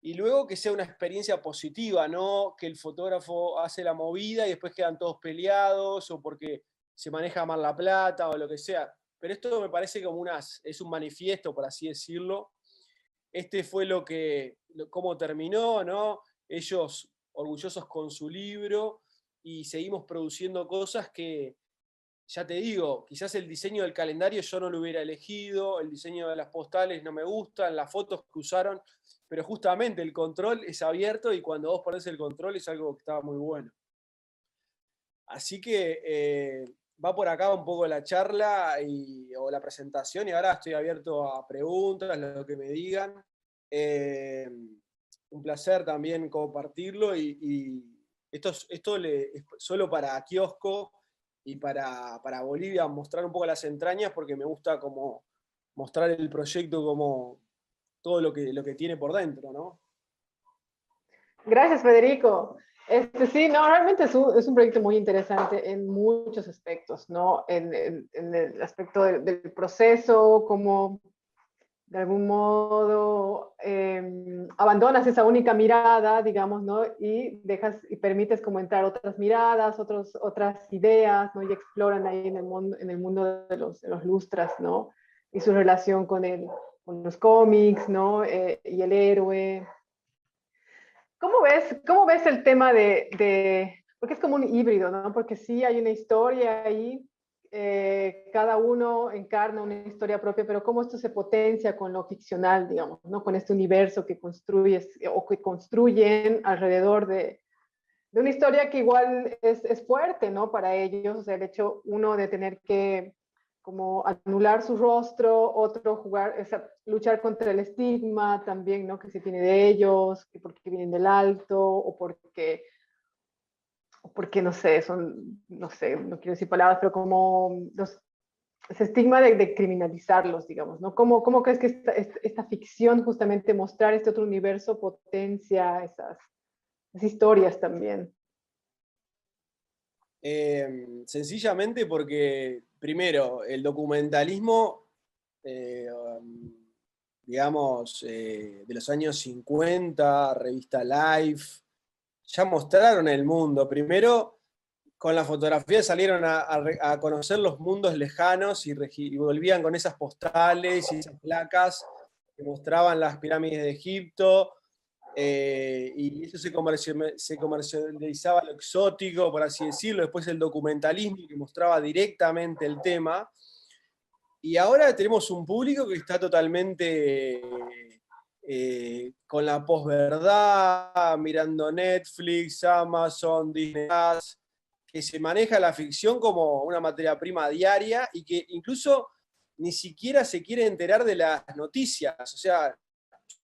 Y luego que sea una experiencia positiva, no que el fotógrafo hace la movida y después quedan todos peleados o porque se maneja mal la plata o lo que sea. Pero esto me parece como es un manifiesto, por así decirlo. Este fue cómo terminó, ¿no? Ellos orgullosos con su libro y seguimos produciendo cosas que ya te digo, quizás el diseño del calendario yo no lo hubiera elegido, el diseño de las postales no me gustan, las fotos que usaron, pero justamente el control es abierto y cuando vos ponés el control es algo que estaba muy bueno. Así que va por acá un poco la charla o la presentación y ahora estoy abierto a preguntas, lo que me digan. Un placer también compartirlo y esto es solo para Kiosco y para Bolivia mostrar un poco las entrañas porque me gusta como mostrar el proyecto como todo lo que tiene por dentro, ¿no? Gracias, Federico. Sí, no, realmente es un proyecto muy interesante en muchos aspectos, ¿no? En el aspecto del proceso, como de algún modo abandonas esa única mirada, digamos, ¿no? Y dejas y permites como entrar otras miradas, otras ideas, ¿no? Y exploran ahí en el mundo de los lustras, ¿no? Y su relación con los cómics, ¿no? Y el héroe. ¿Cómo ves el tema porque es como un híbrido, ¿no? Porque sí hay una historia ahí, cada uno encarna una historia propia, pero cómo esto se potencia con lo ficcional, digamos, ¿no? Con este universo que construyes o que construyen alrededor de una historia que igual es fuerte, ¿no? Para ellos, o sea, el hecho uno de tener que como anular su rostro, otro luchar contra el estigma también, ¿no? Que se tiene de ellos, que porque vienen del alto, o porque no sé, no sé, no quiero decir palabras, pero como ese estigma de criminalizarlos, digamos, ¿no? ¿Cómo crees que esta ficción, justamente mostrar este otro universo, potencia esas historias también? Sencillamente porque, primero, el documentalismo, digamos, de los años 50, revista Life, ya mostraron el mundo. Primero, con la fotografía salieron a conocer los mundos lejanos y volvían con esas postales y esas placas que mostraban las pirámides de Egipto. Y eso se comercializaba lo exótico, por así decirlo, después el documentalismo que mostraba directamente el tema, y ahora tenemos un público que está totalmente con la posverdad, mirando Netflix, Amazon, Disney+, que se maneja la ficción como una materia prima diaria y que incluso ni siquiera se quiere enterar de las noticias, o sea,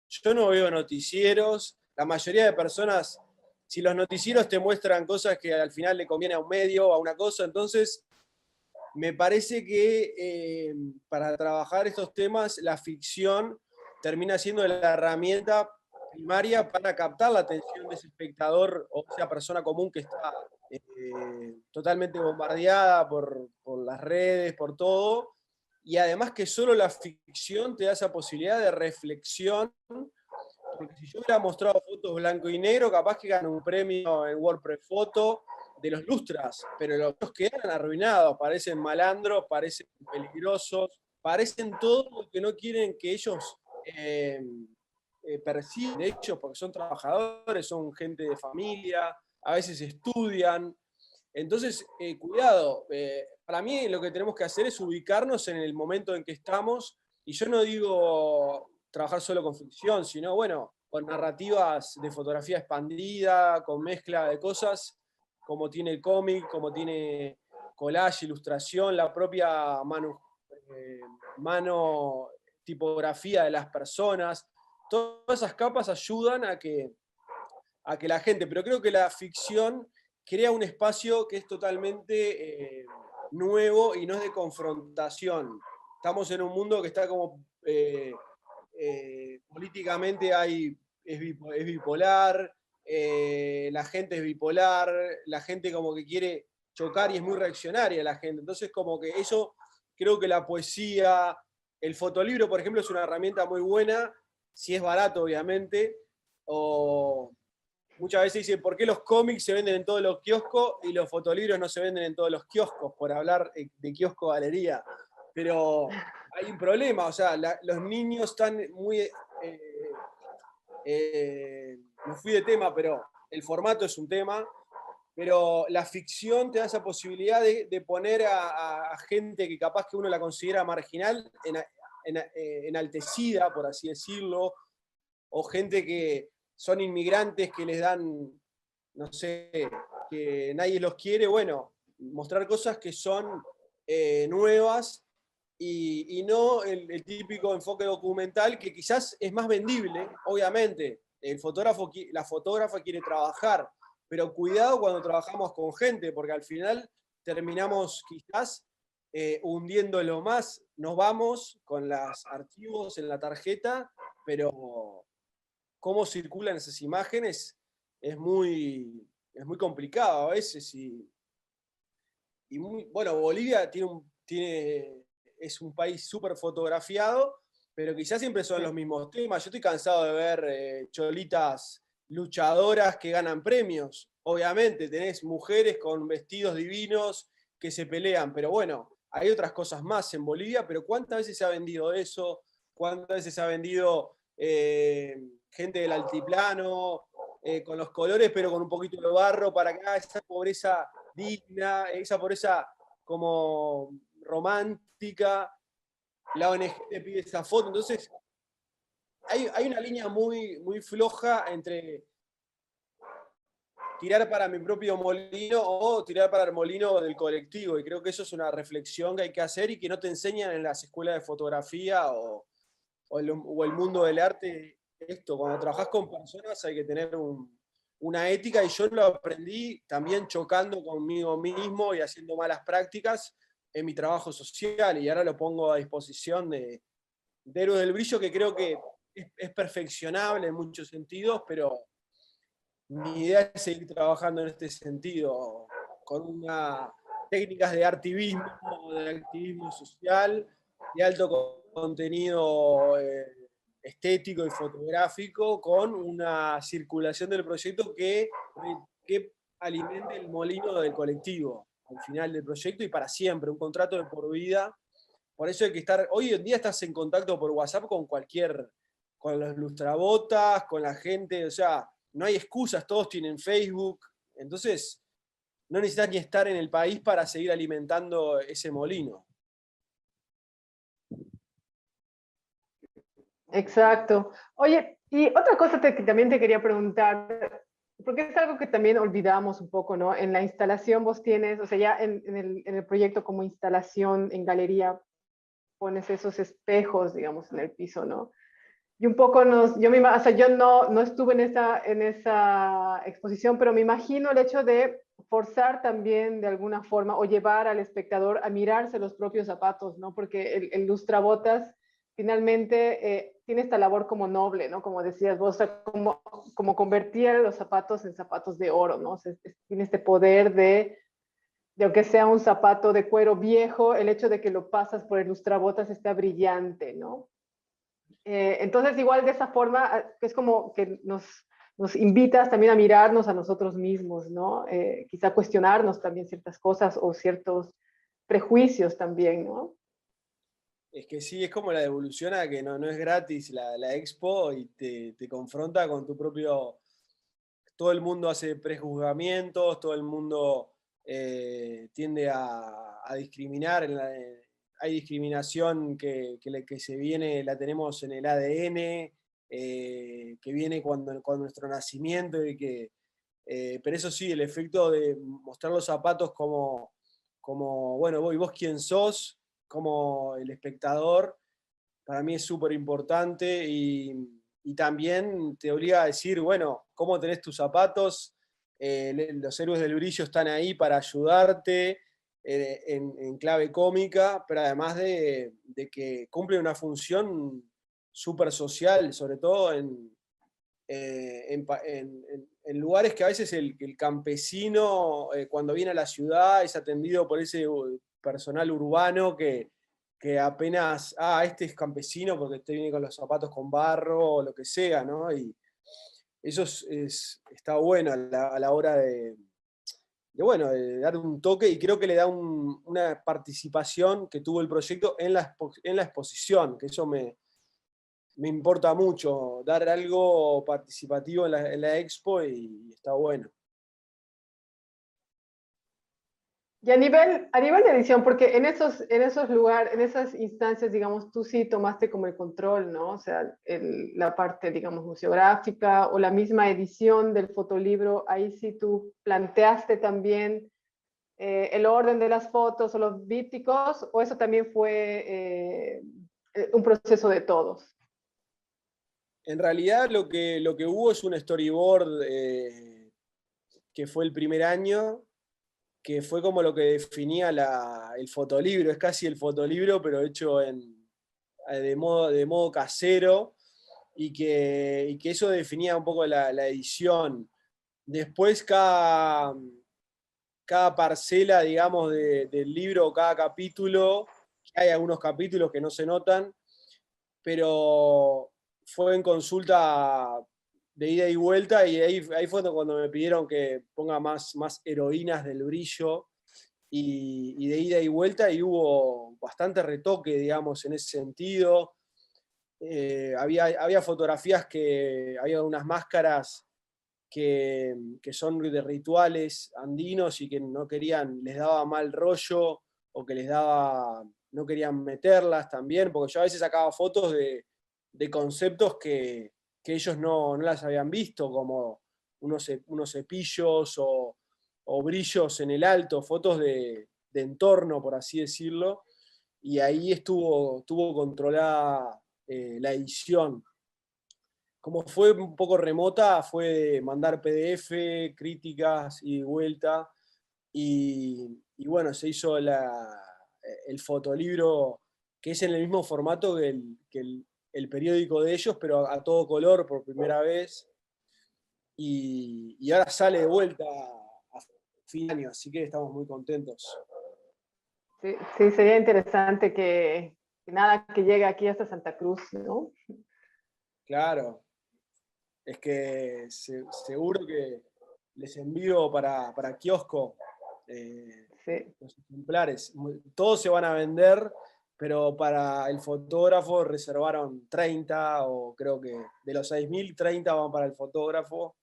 yo no veo noticieros, la mayoría de personas, si los noticieros te muestran cosas que al final le conviene a un medio o a una cosa, entonces me parece que para trabajar estos temas la ficción termina siendo la herramienta primaria para captar la atención de ese espectador o esa persona común que está totalmente bombardeada por las redes, por todo, y además que solo la ficción te da esa posibilidad de reflexión, porque si yo hubiera mostrado fotos blanco y negro, capaz que ganan un premio en WordPress Photo de los lustras, pero los quedan arruinados, parecen malandros, parecen peligrosos, parecen todo lo que no quieren que ellos perciben, de hecho, porque son trabajadores, son gente de familia, a veces estudian. Entonces, cuidado, para mí lo que tenemos que hacer es ubicarnos en el momento en que estamos, y yo no digo trabajar solo con ficción, sino, bueno, con narrativas de fotografía expandida, con mezcla de cosas, como tiene el cómic, como tiene collage, ilustración, la propia mano tipografía de las personas. Todas esas capas ayudan a que la gente, pero creo que la ficción crea un espacio que es totalmente nuevo y no es de confrontación. Estamos en un mundo que está como políticamente es bipolar, la gente es bipolar, la gente como que quiere chocar y es muy reaccionaria la gente. Entonces como que eso, creo que la poesía, el fotolibro, por ejemplo, es una herramienta muy buena, si es barato, obviamente, o muchas veces dicen, ¿por qué los cómics se venden en todos los kioscos y los fotolibros no se venden en todos los kioscos? Por hablar de kiosco-galería. Pero hay un problema, o sea, los niños están muy... me fui de tema, pero el formato es un tema. pero la ficción te da esa posibilidad de poner a gente que capaz que uno la considera marginal, enaltecida, por así decirlo, o gente que son inmigrantes que les dan, no sé, que nadie los quiere, bueno, mostrar cosas que son nuevas y no el típico enfoque documental que quizás es más vendible, obviamente. La fotógrafa quiere trabajar, pero cuidado cuando trabajamos con gente, porque al final terminamos quizás hundiéndolo más. Nos vamos con los archivos en la tarjeta, pero cómo circulan esas imágenes es muy complicado a veces. Bueno, Bolivia es un país súper fotografiado, pero quizás siempre son los mismos temas. Yo estoy cansado de ver cholitas luchadoras que ganan premios. Obviamente, tenés mujeres con vestidos divinos que se pelean, pero bueno, hay otras cosas más en Bolivia, pero ¿cuántas veces se ha vendido eso? ¿Cuántas veces se ha vendido gente del altiplano, con los colores, pero con un poquito de barro para acá, esa pobreza digna, esa pobreza como romántica? La ONG te pide esa foto, entonces hay una línea muy floja entre tirar para mi propio molino o tirar para el molino del colectivo, y creo que eso es una reflexión que hay que hacer y que no te enseñan en las escuelas de fotografía o el mundo del arte. Esto, cuando trabajas con personas hay que tener una ética, y yo lo aprendí también chocando conmigo mismo y haciendo malas prácticas en mi trabajo social, y ahora lo pongo a disposición de Héroes del Brillo, que creo que es perfeccionable en muchos sentidos, pero mi idea es seguir trabajando en este sentido, con unas técnicas de artivismo, de activismo social, de alto contenido estético y fotográfico, con una circulación del proyecto que alimente el molino del colectivo al final del proyecto y para siempre, un contrato de por vida. Por eso hay que estar, hoy en día estás en contacto por WhatsApp con los lustrabotas, con la gente, o sea, no hay excusas, todos tienen Facebook, entonces no necesitas ni estar en el país para seguir alimentando ese molino. Exacto. Oye, y otra cosa que también te quería preguntar, porque es algo que también olvidamos un poco, ¿no? En la instalación vos tienes, o sea, ya en el proyecto como instalación en galería, pones esos espejos, digamos, en el piso, ¿no? Y un poco o sea, yo no estuve en esa exposición, pero me imagino el hecho de forzar también de alguna forma o llevar al espectador a mirarse los propios zapatos, ¿no? Porque el lustrabotas finalmente tiene esta labor como noble, ¿no? Como decías vos, o sea, como convertir los zapatos en zapatos de oro, ¿no? O sea, tiene este poder de aunque sea un zapato de cuero viejo, el hecho de que lo pasas por el lustrabotas está brillante, ¿no? Entonces, igual de esa forma, es como que nos invitas también a mirarnos a nosotros mismos, ¿no? Quizá cuestionarnos también ciertas cosas o ciertos prejuicios también, ¿no? Es que sí, es como la devolución a que no es gratis la expo, y te confronta con tu propio... Todo el mundo hace prejuzgamientos, todo el mundo tiende a discriminar. Hay discriminación que se viene, la tenemos en el ADN, que viene con nuestro nacimiento, pero eso sí, el efecto de mostrar los zapatos como bueno, vos quién sos, como el espectador, para mí es súper importante, y también te obliga a decir, bueno, ¿cómo tenés tus zapatos? Los Héroes del Brillo están ahí para ayudarte en clave cómica, pero además de que cumplen una función súper social, sobre todo en lugares que a veces el campesino, cuando viene a la ciudad, es atendido por ese personal urbano que apenas, este es campesino porque te viene con los zapatos con barro o lo que sea, ¿no? Y eso está bueno a la hora de dar un toque, y creo que le da una participación que tuvo el proyecto en la exposición, que eso me importa mucho, dar algo participativo en la expo, y está bueno. Y a nivel de edición, porque en esos lugares, en esas instancias, digamos, tú sí tomaste como el control, ¿no? O sea, la parte, digamos, museográfica o la misma edición del fotolibro, ahí sí tú planteaste también el orden de las fotos o los dípticos, o eso también fue un proceso de todos. En realidad lo que hubo es un storyboard que fue el primer año, que fue como lo que definía el fotolibro. Es casi el fotolibro, pero hecho de modo casero, y que eso definía un poco la edición. Después cada parcela, digamos, del libro, cada capítulo, hay algunos capítulos que no se notan, pero fue en consulta de ida y vuelta, y ahí fue cuando me pidieron que ponga más heroínas del brillo, y de ida y vuelta, y hubo bastante retoque, digamos, en ese sentido. Había fotografías había unas máscaras que son de rituales andinos y que no querían, les daba mal rollo, o que no querían meterlas también, porque yo a veces sacaba fotos de conceptos que ellos no las habían visto, como unos cepillos o brillos en el alto, fotos de entorno, por así decirlo, y ahí estuvo controlada la edición. Como fue un poco remota, fue mandar PDF, críticas y vuelta, y bueno, se hizo el fotolibro, que es en el mismo formato que el periódico de ellos, pero a todo color por primera vez, y ahora sale de vuelta a fin de año, así que estamos muy contentos. Sí, sí, sería interesante que nada, que llegue aquí hasta Santa Cruz, ¿no? Claro, es que seguro que les envío para kiosco Sí. los ejemplares. Todos se van a vender, pero para el fotógrafo reservaron 30, o creo que de los 6.000, 30 van para el fotógrafo,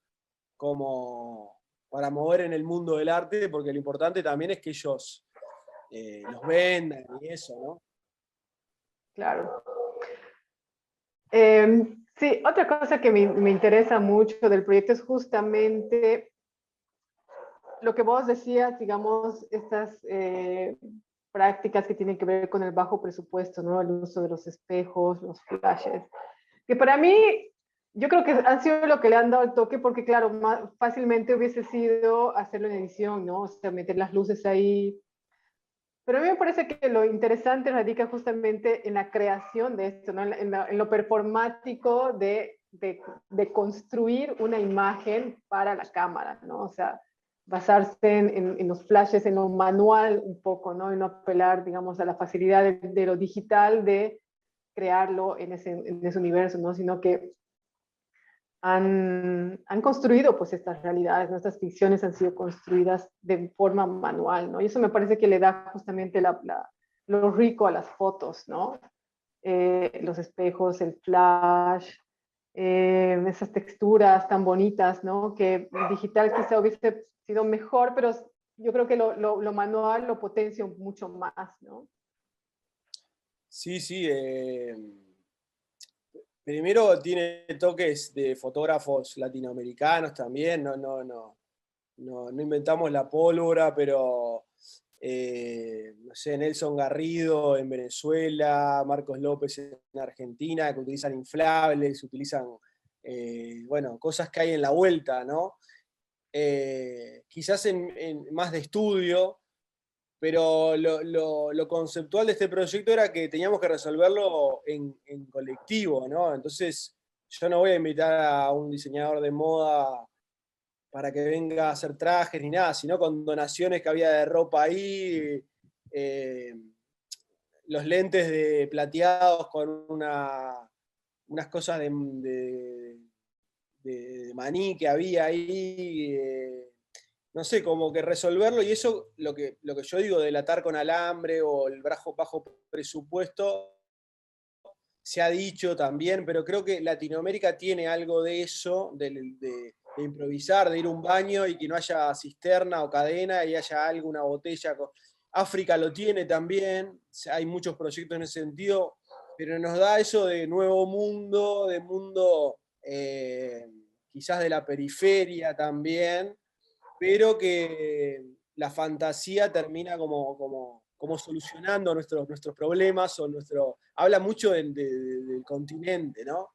como para mover en el mundo del arte, porque lo importante también es que ellos los vendan y eso, ¿no? Claro. Sí, otra cosa que me interesa mucho del proyecto es justamente lo que vos decías, digamos, estas prácticas que tienen que ver con el bajo presupuesto, ¿no? El uso de los espejos, los flashes, que para mí, yo creo que han sido lo que le han dado el toque, porque claro, más fácilmente hubiese sido hacerlo en edición, ¿no? O sea, meter las luces ahí. Pero a mí me parece que lo interesante radica justamente en la creación de esto, ¿no? En lo performático de construir una imagen para la cámara, ¿no? O sea, basarse en los flashes, en lo manual un poco, ¿no? Y no apelar, digamos, a la facilidad de lo digital de crearlo en ese universo, ¿no? Sino que han construido pues estas realidades, ¿no? Estas ficciones han sido construidas de forma manual, ¿no? Y eso me parece que le da justamente lo rico a las fotos, ¿no? Los espejos, el flash, esas texturas tan bonitas, ¿no? Que digital quizá hubiese sido mejor, pero yo creo que lo manual lo potencia mucho más, ¿no? Sí, sí. Primero tiene toques de fotógrafos latinoamericanos también, no inventamos la pólvora, pero no sé, Nelson Garrido en Venezuela, Marcos López en Argentina, que utilizan inflables, utilizan bueno, cosas que hay en la vuelta, ¿no? Quizás más de estudio, pero lo conceptual de este proyecto era que teníamos que resolverlo en colectivo, ¿no? Entonces, yo no voy a invitar a un diseñador de moda para que venga a hacer trajes ni nada, sino con donaciones que había de ropa ahí, los lentes de plateados con unas cosas de maní que había ahí, no sé, como que resolverlo, y eso, lo que yo digo del atar con alambre o el bajo presupuesto, se ha dicho también, pero creo que Latinoamérica tiene algo de eso, de improvisar, de ir a un baño y que no haya cisterna o cadena y haya algo, una botella. África lo tiene también, hay muchos proyectos en ese sentido, pero nos da eso de nuevo mundo, de mundo quizás de la periferia también, pero que la fantasía termina como solucionando nuestros problemas, habla mucho del continente, ¿no?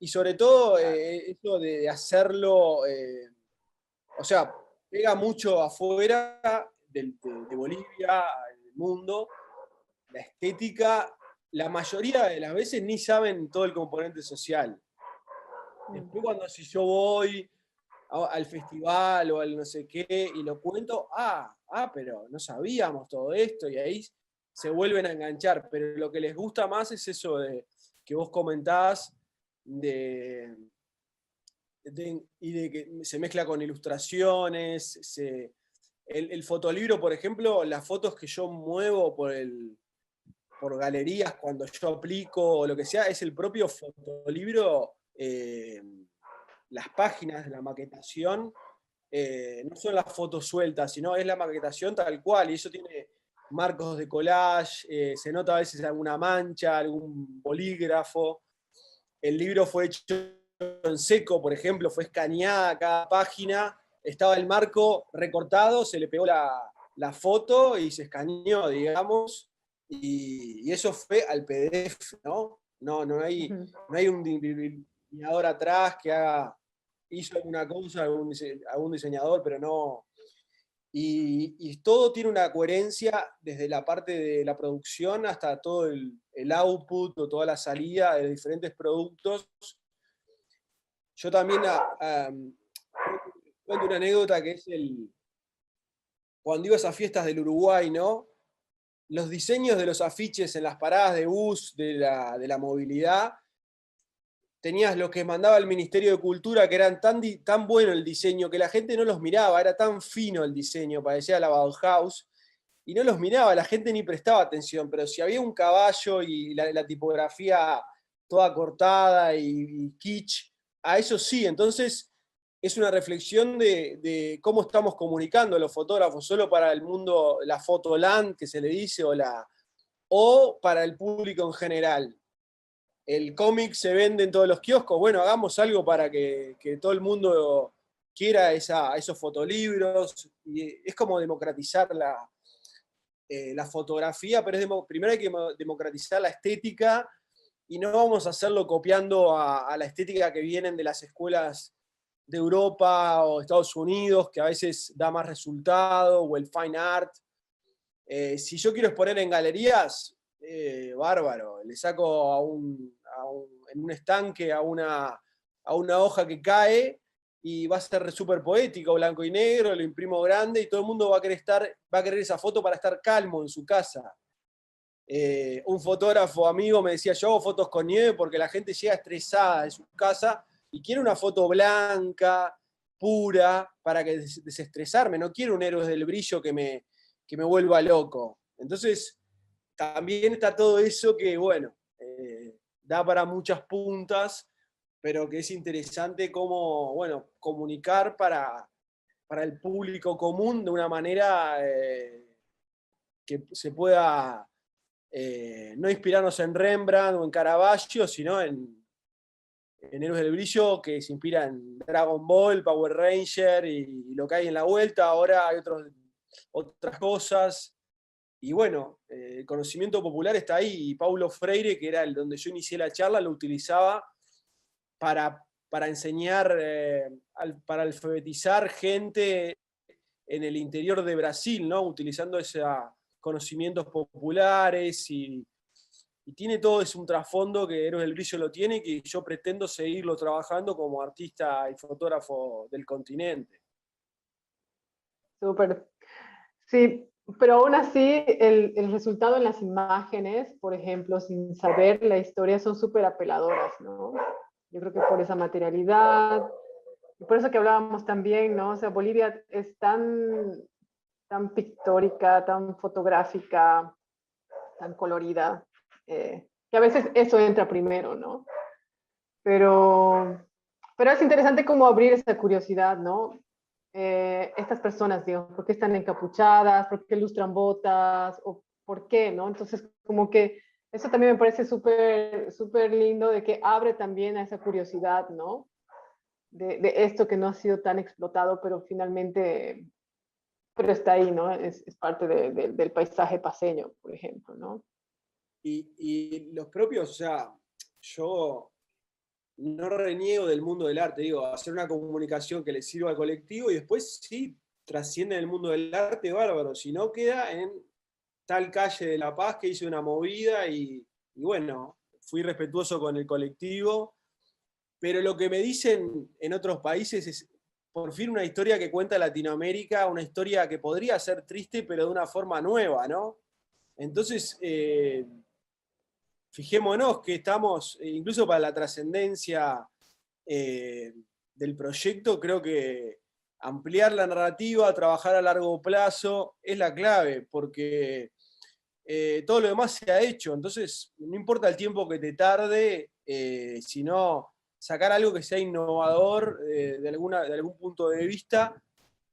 Y sobre todo eso de hacerlo, o sea, pega mucho afuera de Bolivia, del mundo, la estética, la mayoría de las veces ni saben todo el componente social. Después si yo voy al festival o al no sé qué y lo cuento, pero no sabíamos todo esto, y ahí se vuelven a enganchar. Pero lo que les gusta más es eso que vos comentás, y de que se mezcla con ilustraciones, el fotolibro, por ejemplo, las fotos que yo muevo por galerías cuando yo aplico o lo que sea, es el propio fotolibro, las páginas de la maquetación, no son las fotos sueltas, sino es la maquetación tal cual, y eso tiene marcos de collage, se nota a veces alguna mancha, algún bolígrafo. El libro fue hecho en seco, por ejemplo, fue escaneada cada página, estaba el marco recortado, se le pegó la foto y se escaneó, digamos, y eso fue al PDF, ¿no? No hay un diseñador atrás que hizo alguna cosa, algún diseñador, pero no. Y todo tiene una coherencia desde la parte de la producción hasta todo el output o toda la salida de los diferentes productos. Yo también cuento una anécdota que es cuando iba a esas fiestas del Uruguay, ¿no? Los diseños de los afiches en las paradas de bus de la movilidad, tenías los que mandaba el Ministerio de Cultura, que eran tan bueno el diseño, que la gente no los miraba, era tan fino el diseño, parecía la Bauhaus, y no los miraba, la gente ni prestaba atención, pero si había un caballo y la tipografía toda cortada y kitsch, a eso sí. Entonces es una reflexión de cómo estamos comunicando los fotógrafos, solo para el mundo, la fotoland, que se le dice, o para el público en general. El cómic se vende en todos los kioscos, bueno, hagamos algo para que todo el mundo quiera esos fotolibros, y es como democratizar la fotografía, pero primero hay que democratizar la estética, y no vamos a hacerlo copiando a la estética que vienen de las escuelas de Europa o Estados Unidos, que a veces da más resultado, o el fine art. Si yo quiero exponer en galerías, bárbaro, le saco en un estanque a una hoja que cae y va a ser súper poético, blanco y negro, lo imprimo grande y todo el mundo va a querer esa foto para estar calmo en su casa. Un fotógrafo amigo me decía, yo hago fotos con nieve porque la gente llega estresada de su casa y quiere una foto blanca, pura, para desestresarme, no quiero un héroe del brillo que me vuelva loco. Entonces, también está todo eso que, bueno, da para muchas puntas, pero que es interesante cómo, bueno, comunicar para el público común de una manera que se pueda no inspirarnos en Rembrandt o en Caravaggio, sino en Héroes del Brillo, que se inspira en Dragon Ball, Power Ranger y lo que hay en la vuelta. Ahora hay otras cosas. Y bueno, el conocimiento popular está ahí, y Paulo Freire, que era donde yo inicié la charla, lo utilizaba para enseñar, para alfabetizar gente en el interior de Brasil, ¿no? Utilizando esos conocimientos populares, y tiene todo un trasfondo que Héroes del Brillo lo tiene, y que yo pretendo seguirlo trabajando como artista y fotógrafo del continente. Súper. Sí, pero aún así el resultado en las imágenes, por ejemplo, sin saber la historia, son súper apeladoras, ¿no? Yo creo que por esa materialidad, y por eso que hablábamos también, ¿no? O sea, Bolivia es tan pictórica, tan fotográfica, tan colorida, que a veces eso entra primero, ¿no? Pero Pero es interesante cómo abrir esa curiosidad, ¿no? Estas personas, digamos, ¿por qué están encapuchadas? ¿Por qué lustran botas? ¿O por qué, no? Entonces, como que eso también me parece súper, súper lindo de que abre también a esa curiosidad, ¿no? De esto que no ha sido tan explotado, pero finalmente, pero está ahí, ¿no? Es parte del paisaje paseño, por ejemplo, ¿no? Y los propios, o sea, yo no reniego del mundo del arte, digo, hacer una comunicación que le sirva al colectivo y después sí trasciende el mundo del arte, bárbaro, si no queda en tal calle de La Paz que hice una movida y bueno, fui respetuoso con el colectivo, pero lo que me dicen en otros países es por fin una historia que cuenta Latinoamérica, una historia que podría ser triste pero de una forma nueva, ¿no? Entonces, fijémonos que estamos, incluso para la trascendencia del proyecto, creo que ampliar la narrativa, trabajar a largo plazo, es la clave, porque todo lo demás se ha hecho, entonces no importa el tiempo que te tarde, sino sacar algo que sea innovador de algún punto de vista,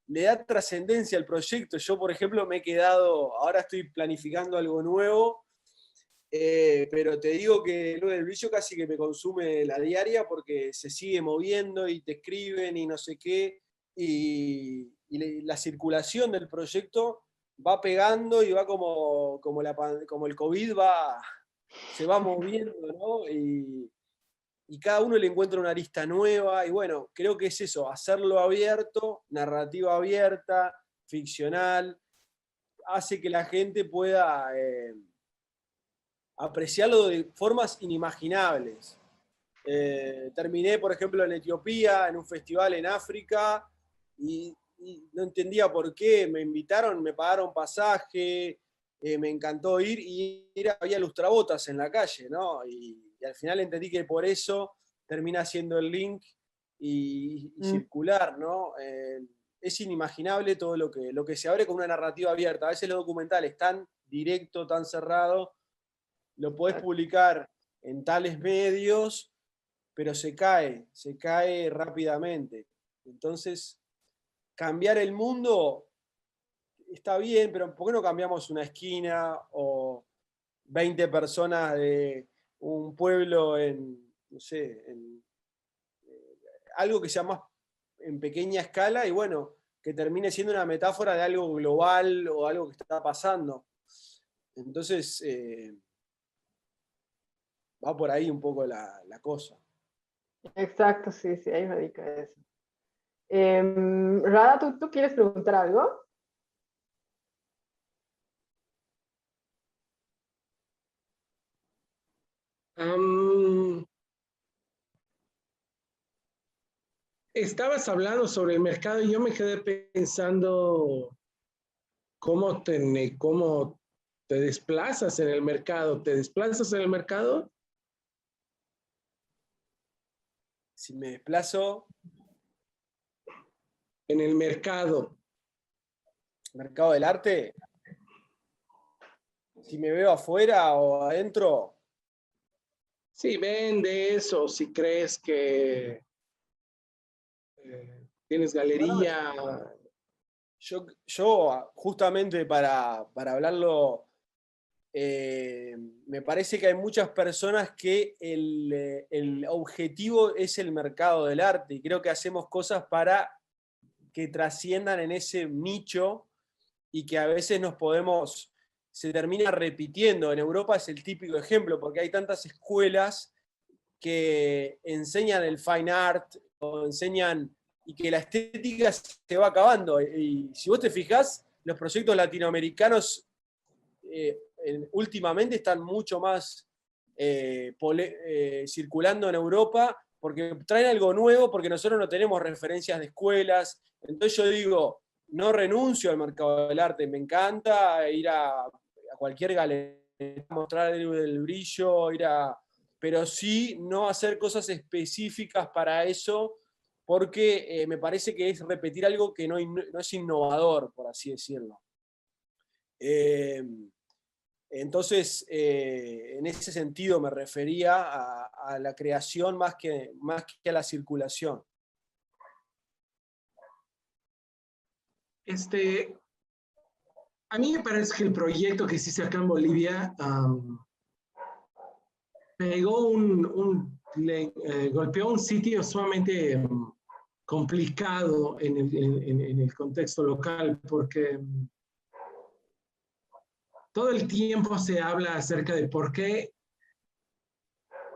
le da trascendencia al proyecto. Yo, por ejemplo, me he quedado, ahora estoy planificando algo nuevo, pero te digo que lo del brillo casi que me consume la diaria porque se sigue moviendo y te escriben y no sé qué, y la circulación del proyecto va pegando y va como el COVID se va moviendo, ¿no? Y cada uno le encuentra una arista nueva, y bueno, creo que es eso, hacerlo abierto, narrativa abierta, ficcional, hace que la gente pueda apreciarlo de formas inimaginables. Terminé, por ejemplo, en Etiopía, en un festival en África, y no entendía por qué, me invitaron, me pagaron pasaje, me encantó ir, y había lustrabotas en la calle, ¿no? Y al final entendí que por eso termina siendo el link y circular, ¿no? Es inimaginable todo lo que se abre con una narrativa abierta. A veces los documentales tan directo, tan cerrado, lo podés publicar en tales medios, pero se cae rápidamente. Entonces, cambiar el mundo está bien, pero ¿por qué no cambiamos una esquina o 20 personas de un pueblo en, no sé, algo que sea más en pequeña escala y bueno, que termine siendo una metáfora de algo global o algo que está pasando? Entonces, va por ahí un poco la cosa. Exacto, sí, sí, ahí radica eso. Rada, ¿tú quieres preguntar algo? Estabas hablando sobre el mercado y yo me quedé pensando cómo te desplazas en el mercado. ¿Te desplazas en el mercado? Si me desplazo, En el mercado. mercado del arte, si me veo afuera o adentro, Si vendes o si crees que tienes galería. yo justamente para hablarlo, me parece que hay muchas personas que el objetivo es el mercado del arte y creo que hacemos cosas para que trasciendan en ese nicho y que a veces se termina repitiendo. En Europa es el típico ejemplo porque hay tantas escuelas que enseñan el fine art o enseñan y que la estética se va acabando. Y si vos te fijás, los proyectos latinoamericanos últimamente están mucho más circulando en Europa porque traen algo nuevo, porque nosotros no tenemos referencias de escuelas. Entonces yo digo, no renuncio al mercado del arte, me encanta ir a cualquier galería, mostrar el brillo, pero sí no hacer cosas específicas para eso, porque me parece que es repetir algo que no es innovador, por así decirlo. Entonces, en ese sentido me refería a la creación más que a la circulación. A mí me parece que el proyecto que hiciste acá en Bolivia pegó golpeó un sitio sumamente complicado en el contexto local, porque todo el tiempo se habla acerca de por qué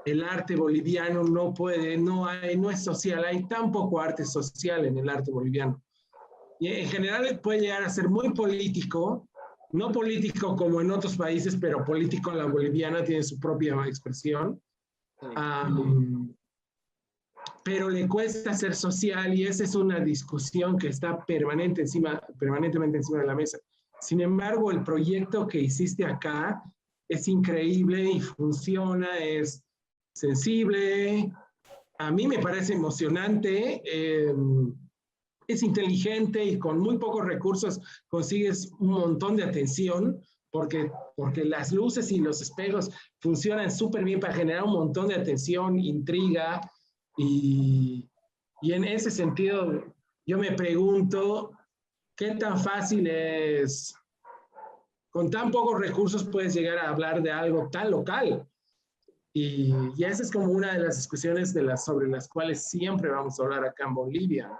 el arte boliviano no es social. Hay tan poco arte social en el arte boliviano. Y en general puede llegar a ser muy político, no político como en otros países, pero político en la boliviana, tiene su propia expresión. Pero le cuesta ser social, y esa es una discusión que está permanentemente encima de la mesa. Sin embargo, el proyecto que hiciste acá es increíble y funciona, es sensible, a mí me parece emocionante, es inteligente, y con muy pocos recursos consigues un montón de atención, porque las luces y los espejos funcionan súper bien para generar un montón de atención, intriga, y en ese sentido yo me pregunto qué tan fácil es, con tan pocos recursos puedes llegar a hablar de algo tan local. Y esa es como una de las discusiones sobre las cuales siempre vamos a hablar acá en Bolivia.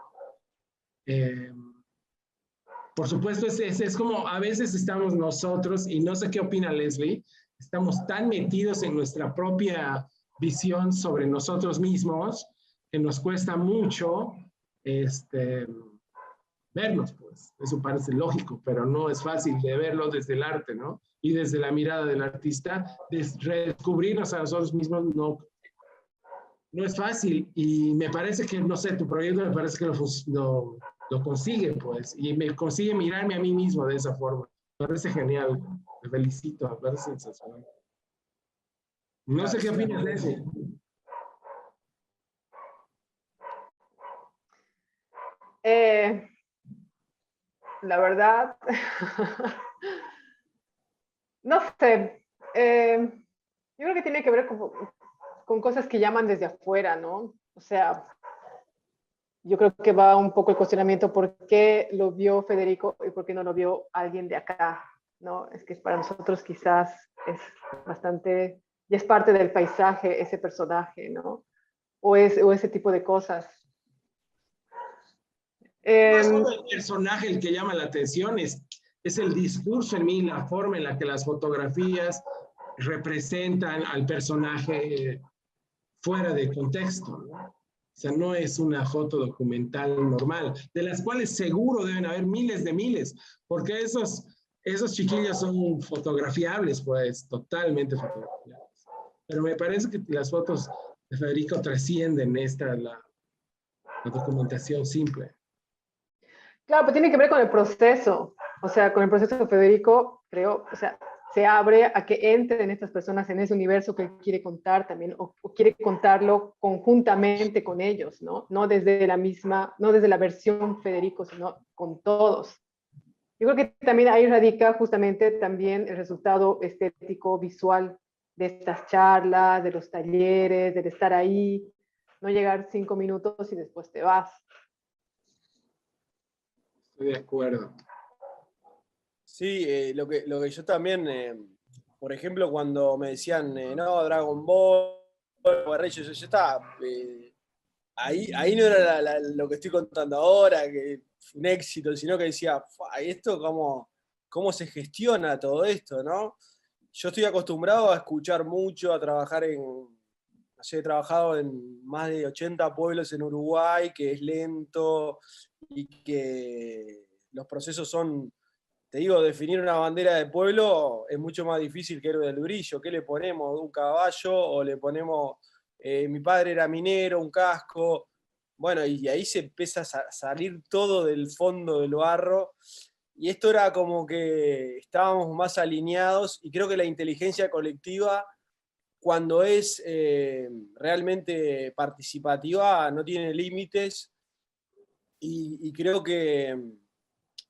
Por supuesto, es como a veces estamos nosotros, y no sé qué opina Leslie, estamos tan metidos en nuestra propia visión sobre nosotros mismos que nos cuesta mucho vernos, pues. Eso parece lógico, pero no es fácil de verlo desde el arte, ¿no? Y desde la mirada del artista, redescubrirnos a nosotros mismos no es fácil. Y me parece que, no sé, tu proyecto me parece que lo consigue, pues, y me consigue mirarme a mí mismo de esa forma. Me parece genial, me felicito, me parece sensacional. No sé qué opinas de eso. La verdad, no sé, yo creo que tiene que ver con cosas que llaman desde afuera, ¿no? O sea, yo creo que va un poco el cuestionamiento por qué lo vio Federico y por qué no lo vio alguien de acá, ¿no? Es que para nosotros quizás es bastante, ya es parte del paisaje ese personaje, ¿no? O ese tipo de cosas. No es solo el personaje el que llama la atención, es el discurso en mí, la forma en la que las fotografías representan al personaje fuera de contexto, ¿no? O sea, no es una foto documental normal, de las cuales seguro deben haber miles, porque esos chiquillos son fotografiables, pues, totalmente fotografiables. Pero me parece que las fotos de Federico trascienden la documentación simple. Claro, pero tiene que ver con el proceso, o sea, con el proceso de Federico, creo, o sea, se abre a que entren estas personas en ese universo que él quiere contar también, o quiere contarlo conjuntamente con ellos, ¿no? No desde la versión Federico, sino con todos. Yo creo que también ahí radica justamente también el resultado estético, visual de estas charlas, de los talleres, del estar ahí, no llegar 5 minutos y después te vas. Estoy de acuerdo. Sí, lo que yo también, por ejemplo, cuando me decían, no, Dragon Ball, yo estaba, ahí no era lo que estoy contando ahora, que fue un éxito, sino que decía, ¿esto cómo se gestiona todo esto, no? Yo estoy acostumbrado a escuchar mucho, a trabajar he trabajado en más de 80 pueblos en Uruguay, que es lento y que los procesos son, te digo, definir una bandera de pueblo es mucho más difícil que Héroe del Brillo. ¿Qué le ponemos? ¿Un caballo? ¿O le ponemos, mi padre era minero, un casco? Bueno, y ahí se empieza a salir todo del fondo del barro. Y esto era como que estábamos más alineados, y creo que la inteligencia colectiva, cuando es realmente participativa, no tiene límites, y creo que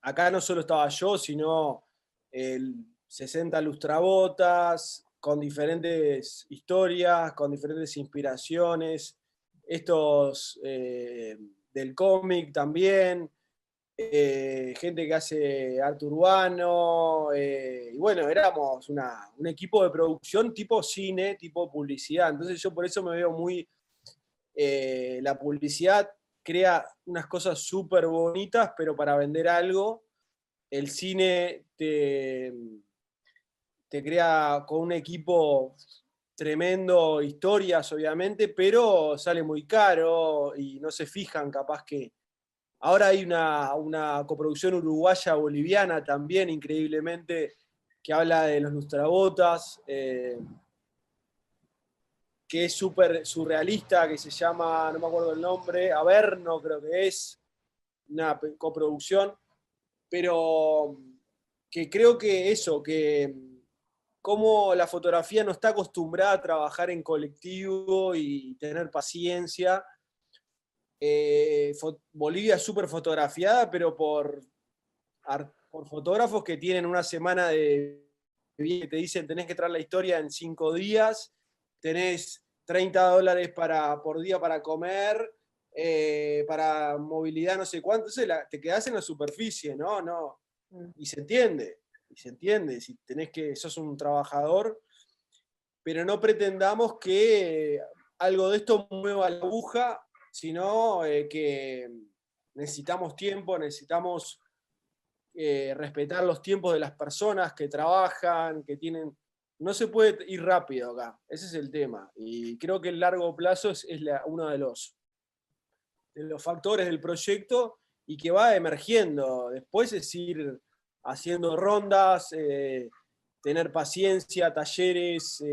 acá no solo estaba yo, sino 60 lustrabotas, con diferentes historias, con diferentes inspiraciones, estos del cómic también, gente que hace arte urbano, y bueno, éramos un equipo de producción tipo cine, tipo publicidad, entonces yo por eso me veo muy... la publicidad crea unas cosas súper bonitas, pero para vender algo, el cine te crea con un equipo tremendo, historias obviamente, pero sale muy caro y no se fijan capaz que... Ahora hay una coproducción uruguaya-boliviana también, increíblemente, que habla de los lustrabotas, que es súper surrealista, que se llama, no me acuerdo el nombre, Averno creo que es, una coproducción, pero que creo que eso, que como la fotografía no está acostumbrada a trabajar en colectivo y tener paciencia. Bolivia es súper fotografiada, pero por fotógrafos que tienen una semana de que te dicen tenés que traer la historia en 5 días, tenés $30 por día para comer, para movilidad no sé cuánto, entonces te quedás en la superficie, ¿no? Y se entiende, si sos un trabajador, pero no pretendamos que algo de esto mueva la aguja, sino que necesitamos tiempo, necesitamos respetar los tiempos de las personas que trabajan, que tienen... No se puede ir rápido acá, ese es el tema. Y creo que el largo plazo es uno de los factores del proyecto y que va emergiendo. Después es ir haciendo rondas, tener paciencia, talleres,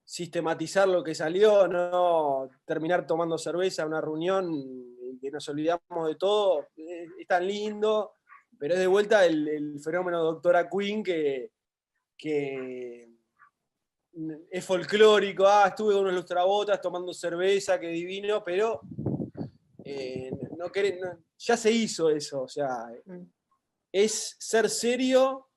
sistematizar lo que salió, no terminar tomando cerveza en una reunión y que nos olvidamos de todo. Es tan lindo, pero es de vuelta el fenómeno Doctora Queen que es folclórico. Estuve con unos lustrabotas tomando cerveza, qué divino, pero ya se hizo eso. O sea, es ser serio,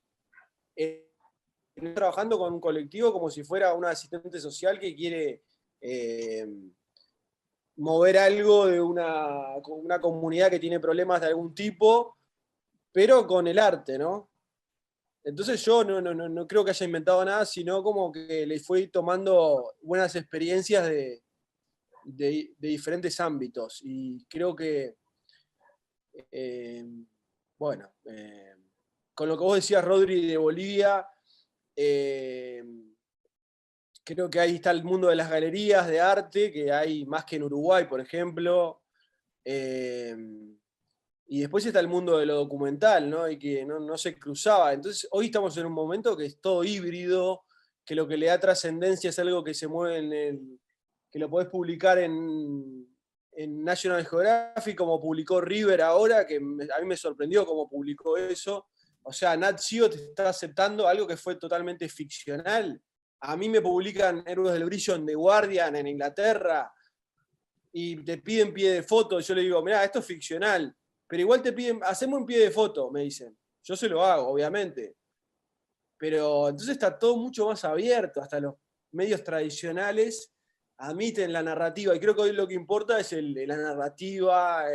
trabajando con un colectivo como si fuera una asistente social que quiere mover algo de una comunidad que tiene problemas de algún tipo, pero con el arte, ¿no? Entonces yo no creo que haya inventado nada, sino como que le fui tomando buenas experiencias de diferentes ámbitos. Y creo que, bueno, con lo que vos decías, Rodri, de Bolivia, creo que ahí está el mundo de las galerías de arte, que hay más que en Uruguay, por ejemplo. Y después está el mundo de lo documental, ¿no? Y que no se cruzaba. Entonces, hoy estamos en un momento que es todo híbrido, que lo que le da trascendencia es algo que se mueve que lo podés publicar en National Geographic, como publicó River ahora, que a mí me sorprendió cómo publicó eso. O sea, Nat Geo te está aceptando algo que fue totalmente ficcional. A mí me publican Héroes del Brillo en The Guardian, en Inglaterra, y te piden pie de foto. Yo le digo, mirá, esto es ficcional. Pero igual te piden, hacemos un pie de foto, me dicen. Yo se lo hago, obviamente. Pero entonces está todo mucho más abierto, hasta los medios tradicionales admiten la narrativa, y creo que hoy lo que importa es la narrativa,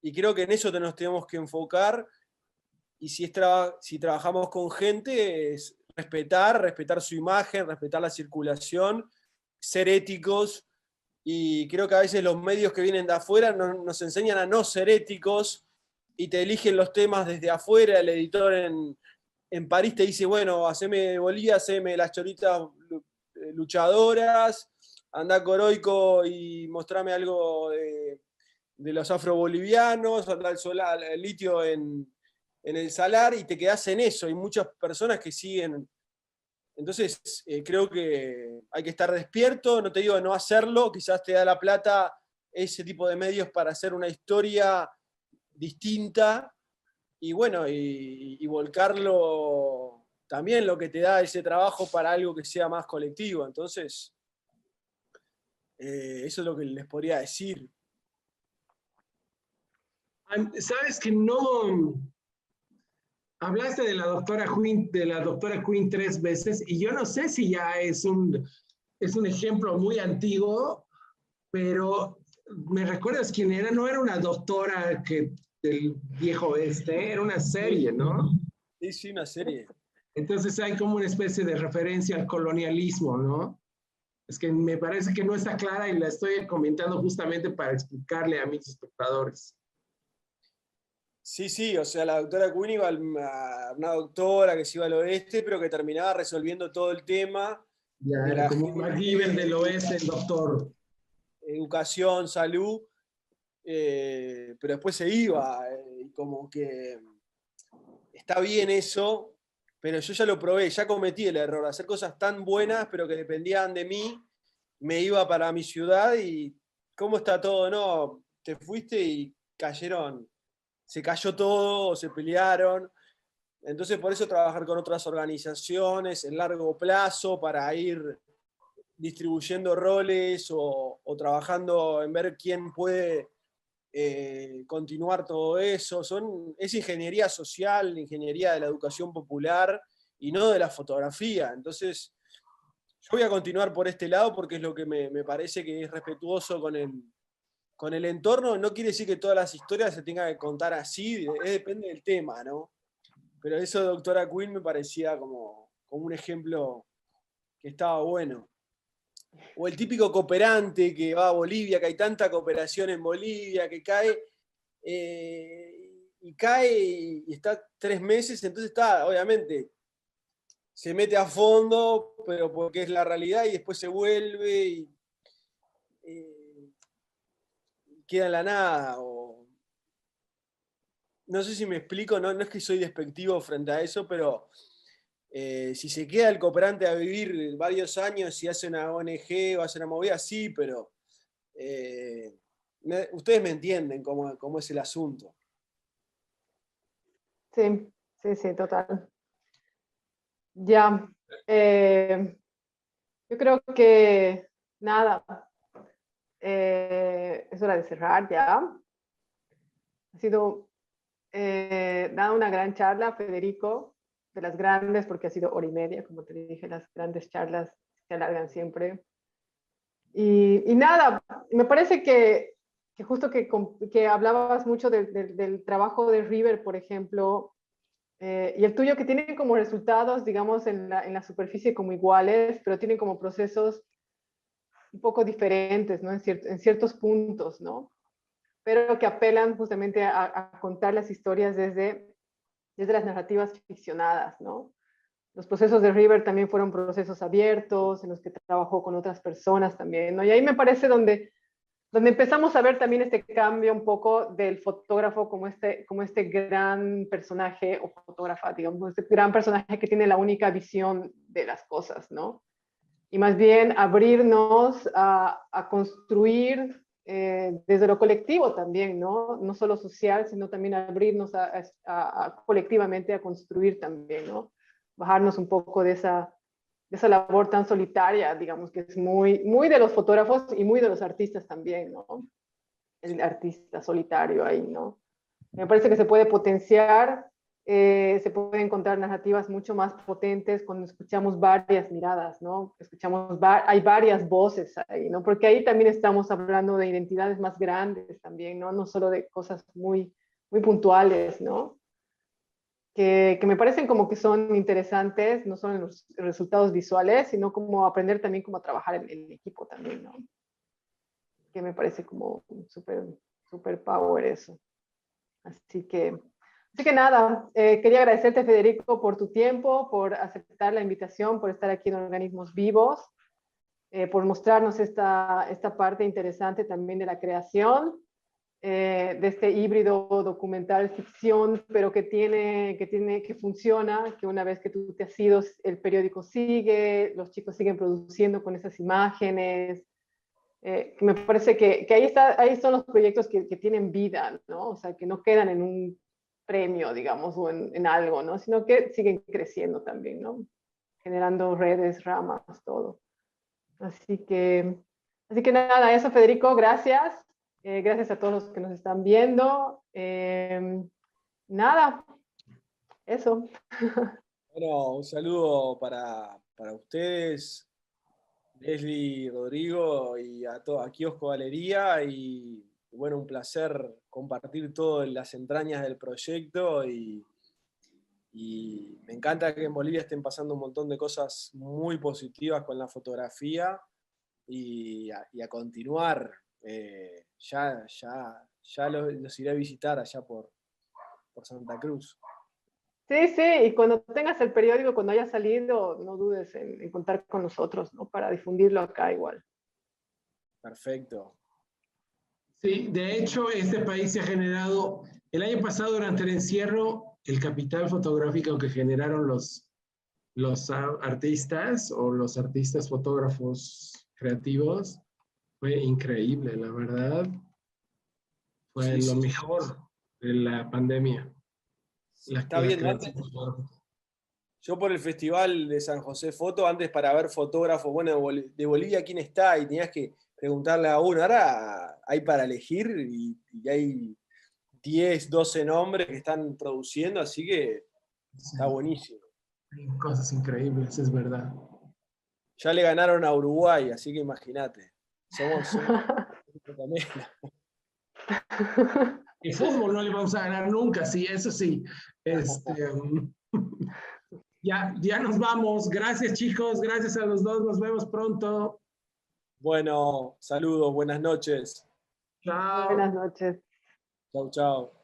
y creo que en eso nos tenemos que enfocar, y si trabajamos con gente, es respetar su imagen, respetar la circulación, ser éticos. Y creo que a veces los medios que vienen de afuera nos enseñan a no ser éticos y te eligen los temas desde afuera. El editor en París te dice, bueno, haceme Bolivia, haceme las choritas luchadoras, andá Coroico y mostrame algo de los afrobolivianos, andá el litio en el Salar, y te quedás en eso. Hay muchas personas que siguen. Entonces, creo que hay que estar despierto, no te digo de no hacerlo, quizás te da la plata ese tipo de medios para hacer una historia distinta, y bueno, y volcarlo también, lo que te da ese trabajo, para algo que sea más colectivo. Entonces, eso es lo que les podría decir. Sabes que no Hablaste de la doctora Quinn 3 veces, y yo no sé si ya es un ejemplo muy antiguo, pero ¿me recuerdas quién era? No era una doctora del viejo oeste, era una serie, ¿no? Sí, sí, una serie. Entonces hay como una especie de referencia al colonialismo, ¿no? Es que me parece que no está clara y la estoy comentando justamente para explicarle a mis espectadores. Sí, sí, o sea, la doctora Quinn iba a una doctora que se iba al oeste, pero que terminaba resolviendo todo el tema Ya, de era la como un MacGyver del oeste, el doctor. educación, salud, pero después se iba, y como que está bien eso, pero yo ya lo probé, ya cometí el error de hacer cosas tan buenas, pero que dependían de mí, me iba para mi ciudad y ¿cómo está todo? No, te fuiste y se cayó todo, se pelearon. Entonces, por eso trabajar con otras organizaciones en largo plazo para ir distribuyendo roles o trabajando en ver quién puede continuar todo eso. Es ingeniería social, ingeniería de la educación popular y no de la fotografía. Entonces, yo voy a continuar por este lado porque es lo que me parece que es respetuoso con el entorno. No quiere decir que todas las historias se tengan que contar así, depende del tema, ¿no? Pero eso de Doctora Quinn me parecía como un ejemplo que estaba bueno. O el típico cooperante que va a Bolivia, que hay tanta cooperación en Bolivia, que cae y cae y está 3 meses, entonces está, obviamente, se mete a fondo, pero porque es la realidad y después se vuelve y queda en la nada. No sé si me explico, no es que soy despectivo frente a eso, pero si se queda el cooperante a vivir varios años y hace una ONG o hace una movida, sí, pero ustedes me entienden cómo es el asunto. Sí, sí, sí, total. Ya, yo creo que nada, es hora de cerrar ya. Ha sido dada una gran charla, Federico, de las grandes, porque ha sido hora y media, como te dije, las grandes charlas se alargan siempre. Y nada, me parece que justo que hablabas mucho del trabajo de River, por ejemplo, y el tuyo que tienen como resultados, digamos, en la superficie como iguales, pero tienen como procesos un poco diferentes, ¿no? En ciertos puntos, ¿no? Pero que apelan justamente a contar las historias desde las narrativas ficcionadas, ¿no? Los procesos de River también fueron procesos abiertos, en los que trabajó con otras personas también, ¿no? Y ahí me parece donde empezamos a ver también este cambio un poco del fotógrafo como este gran personaje, o fotógrafa, digamos, este gran personaje que tiene la única visión de las cosas, ¿no? Y más bien abrirnos a construir desde lo colectivo también, ¿no? No solo social, sino también abrirnos colectivamente a construir también, ¿no? Bajarnos un poco de esa labor tan solitaria, digamos, que es muy, muy de los fotógrafos y muy de los artistas también, ¿no? El artista solitario ahí, ¿no? Me parece que se puede potenciar, se pueden encontrar narrativas mucho más potentes cuando escuchamos varias miradas, ¿no? Hay varias voces ahí, ¿no? Porque ahí también estamos hablando de identidades más grandes también, ¿no? No solo de cosas muy, muy puntuales, ¿no? Que me parecen como que son interesantes, no solo en los resultados visuales, sino como aprender también cómo trabajar en equipo también, ¿no? Que me parece como súper, súper power eso. Así que nada, quería agradecerte, Federico, por tu tiempo, por aceptar la invitación, por estar aquí en Organismos Vivos, por mostrarnos esta parte interesante también de la creación, de este híbrido documental ficción, pero que funciona, que una vez que tú te has ido, el periódico sigue, los chicos siguen produciendo con esas imágenes. Me parece que ahí son los proyectos que tienen vida, ¿no? O sea, que no quedan en un premio, digamos, o en algo, ¿no? Sino que siguen creciendo también, ¿no? Generando redes, ramas, todo. Así que nada, eso, Federico, gracias. Gracias a todos los que nos están viendo. Nada, Eso. Bueno, un saludo para ustedes, Leslie, Rodrigo, y a Kiosco Galería, y bueno, un placer compartir todo en las entrañas del proyecto, y me encanta que en Bolivia estén pasando un montón de cosas muy positivas con la fotografía, y a continuar. Ya los iré a visitar allá por Santa Cruz. Sí, sí, y cuando tengas el periódico, cuando haya salido, no dudes en contar con nosotros, ¿no? Para difundirlo acá igual. Perfecto. Sí, de hecho, este país se ha generado, el año pasado durante el encierro, el capital fotográfico que generaron los artistas o los artistas fotógrafos creativos fue increíble, la verdad. Fue Sí, lo sí. mejor de la pandemia. Está bien, antes, yo por el Festival de San José Foto, antes para ver fotógrafos, bueno, de Bolivia, ¿quién está? Y tenías que preguntarle a uno. Ahora hay para elegir y hay 10, 12 nombres que están produciendo, así que está buenísimo. Hay cosas increíbles, es verdad. Ya le ganaron a Uruguay, así que imagínate. Somos también. El fútbol no le vamos a ganar nunca, sí, eso sí. Ya nos vamos. Gracias, chicos. Gracias a los dos. Nos vemos pronto. Bueno, saludos, buenas noches. Chao. Buenas noches. Chau, chau.